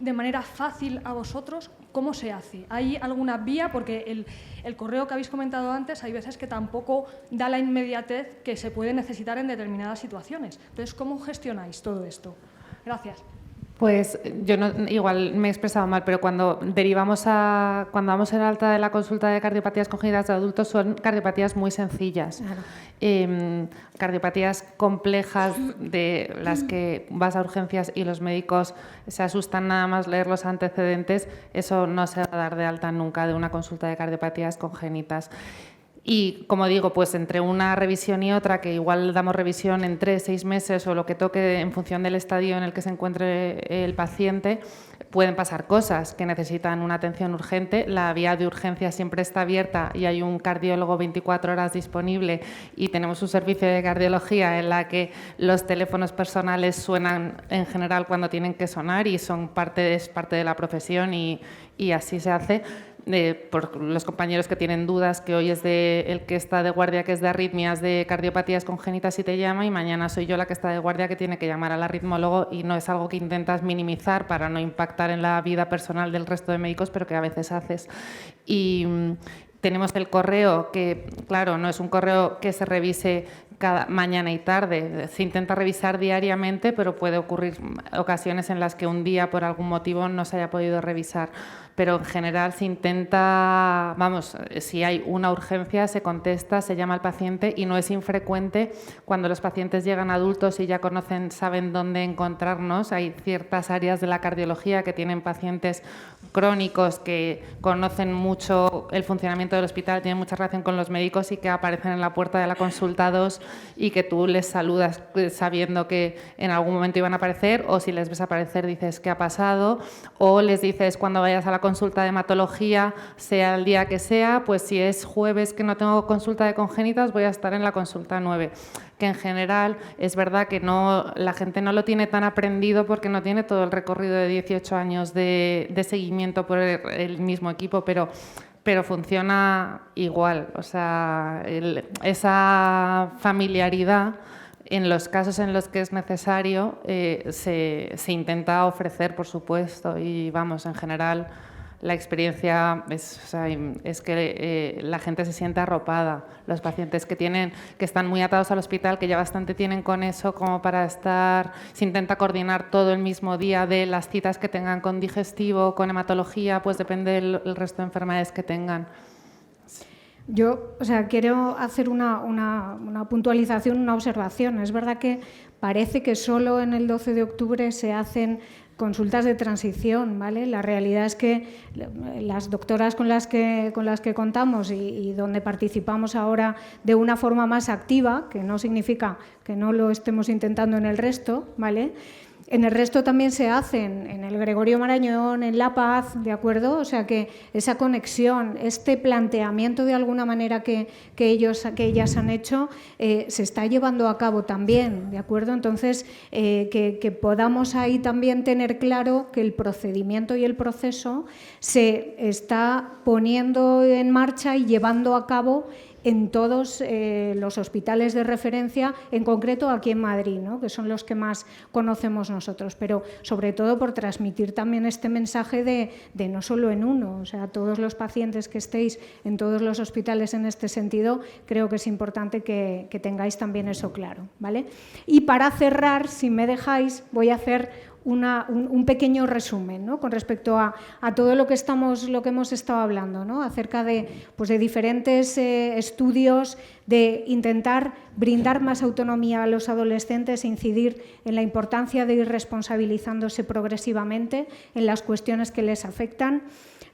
de manera fácil a vosotros, ¿cómo se hace? ¿Hay alguna vía? Porque el correo que habéis comentado antes, hay veces que tampoco da la inmediatez que se puede necesitar en determinadas situaciones. Entonces, ¿cómo gestionáis todo esto? Gracias. Pues yo igual me he expresado mal, pero cuando cuando damos el alta de la consulta de cardiopatías congénitas de adultos son cardiopatías muy sencillas. Claro. Cardiopatías complejas de las que vas a urgencias y los médicos se asustan nada más leer los antecedentes, eso no se va a dar de alta nunca de una consulta de cardiopatías congénitas. Y, como digo, pues entre una revisión y otra, que igual damos revisión en 3, 6 meses o lo que toque en función del estadio en el que se encuentre el paciente, pueden pasar cosas que necesitan una atención urgente. La vía de urgencia siempre está abierta y hay un cardiólogo 24 horas disponible y tenemos un servicio de cardiología en la que los teléfonos personales suenan en general cuando tienen que sonar y es parte de la profesión y así se hace. Por los compañeros que tienen dudas, que hoy es el que está de guardia, que es de arritmias, de cardiopatías congénitas y te llama, y mañana soy yo la que está de guardia que tiene que llamar al arritmólogo, y no es algo que intentas minimizar para no impactar en la vida personal del resto de médicos, pero que a veces haces. Y tenemos el correo que, claro, no es un correo que se revise cada mañana y tarde, se intenta revisar diariamente, pero puede ocurrir ocasiones en las que un día por algún motivo no se haya podido revisar. Pero en general se intenta, si hay una urgencia se contesta, se llama al paciente y no es infrecuente cuando los pacientes llegan adultos y ya saben dónde encontrarnos. Hay ciertas áreas de la cardiología que tienen pacientes crónicos que conocen mucho el funcionamiento del hospital, tienen mucha relación con los médicos y que aparecen en la puerta de la consulta 2 y que tú les saludas sabiendo que en algún momento iban a aparecer, o si les ves aparecer dices ¿qué ha pasado? O les dices cuando vayas a la consulta de hematología, sea el día que sea, pues si es jueves que no tengo consulta de congénitas voy a estar en la consulta 9. Que en general es verdad que la gente no lo tiene tan aprendido porque no tiene todo el recorrido de 18 años de seguimiento por el mismo equipo, pero funciona igual. O sea, esa familiaridad en los casos en los que es necesario se intenta ofrecer, por supuesto, y en general la experiencia es que la gente se siente arropada. Los pacientes que están muy atados al hospital, que ya bastante tienen con eso como para estar, se intenta coordinar todo el mismo día de las citas que tengan con digestivo, con hematología, pues depende del resto de enfermedades que tengan. Yo quiero hacer una puntualización, una observación. Es verdad que parece que solo en el 12 de octubre se hacen consultas de transición, ¿vale? La realidad es que las doctoras con las que contamos y donde participamos ahora de una forma más activa, que no significa que no lo estemos intentando en el resto, ¿vale? En el resto también se hacen, en el Gregorio Marañón, en La Paz, ¿de acuerdo? O sea que esa conexión, este planteamiento de alguna manera que ellas han hecho, se está llevando a cabo también, ¿de acuerdo? Entonces, que podamos ahí también tener claro que el procedimiento y el proceso se está poniendo en marcha y llevando a cabo en todos los hospitales de referencia, en concreto aquí en Madrid, ¿no? Que son los que más conocemos nosotros, pero sobre todo por transmitir también este mensaje de no solo en uno, o sea, todos los pacientes que estéis en todos los hospitales en este sentido, creo que es importante que tengáis también eso claro, ¿vale? Y para cerrar, si me dejáis, voy a hacer un pequeño resumen, ¿no? Con respecto a todo lo que hemos estado hablando, ¿no? Acerca de diferentes estudios, de intentar brindar más autonomía a los adolescentes e incidir en la importancia de ir responsabilizándose progresivamente en las cuestiones que les afectan,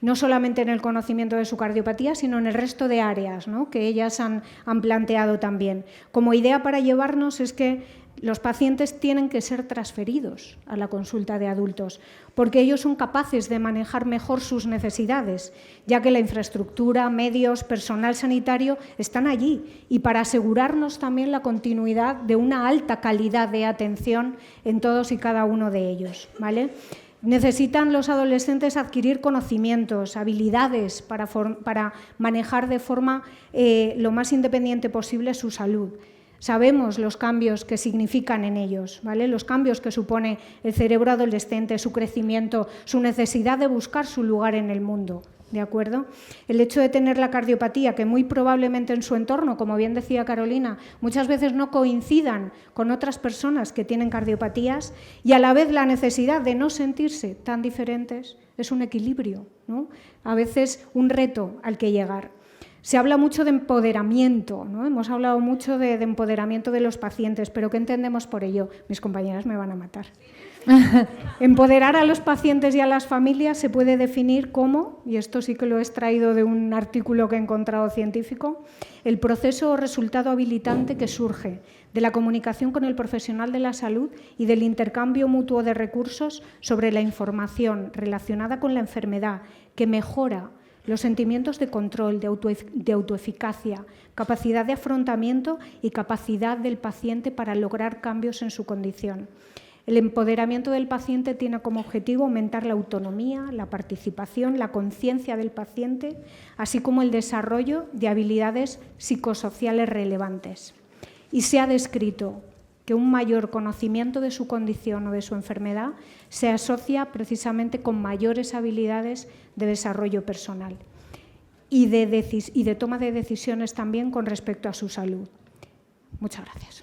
no solamente en el conocimiento de su cardiopatía, sino en el resto de áreas, ¿no? Que ellas han planteado también. Como idea para llevarnos es que los pacientes tienen que ser transferidos a la consulta de adultos, porque ellos son capaces de manejar mejor sus necesidades, ya que la infraestructura, medios, personal sanitario están allí, y para asegurarnos también la continuidad de una alta calidad de atención en todos y cada uno de ellos, ¿vale? Necesitan los adolescentes adquirir conocimientos, habilidades para manejar de forma lo más independiente posible su salud. Sabemos los cambios que significan en ellos, ¿vale? Los cambios que supone el cerebro adolescente, su crecimiento, su necesidad de buscar su lugar en el mundo, ¿de acuerdo? El hecho de tener la cardiopatía, que muy probablemente en su entorno, como bien decía Carolina, muchas veces no coincidan con otras personas que tienen cardiopatías, y a la vez la necesidad de no sentirse tan diferentes, es un equilibrio, ¿no? A veces un reto al que llegar. Se habla mucho de empoderamiento, ¿no? Hemos hablado mucho de empoderamiento de los pacientes, pero ¿qué entendemos por ello? Mis compañeras me van a matar. Empoderar a los pacientes y a las familias se puede definir como, y esto sí que lo he extraído de un artículo que he encontrado científico, el proceso o resultado habilitante que surge de la comunicación con el profesional de la salud y del intercambio mutuo de recursos sobre la información relacionada con la enfermedad, que mejora los sentimientos de control, de autoeficacia, capacidad de afrontamiento y capacidad del paciente para lograr cambios en su condición. El empoderamiento del paciente tiene como objetivo aumentar la autonomía, la participación, la conciencia del paciente, así como el desarrollo de habilidades psicosociales relevantes. Y se ha descrito que un mayor conocimiento de su condición o de su enfermedad se asocia precisamente con mayores habilidades de desarrollo personal y de toma de decisiones también con respecto a su salud. Muchas gracias.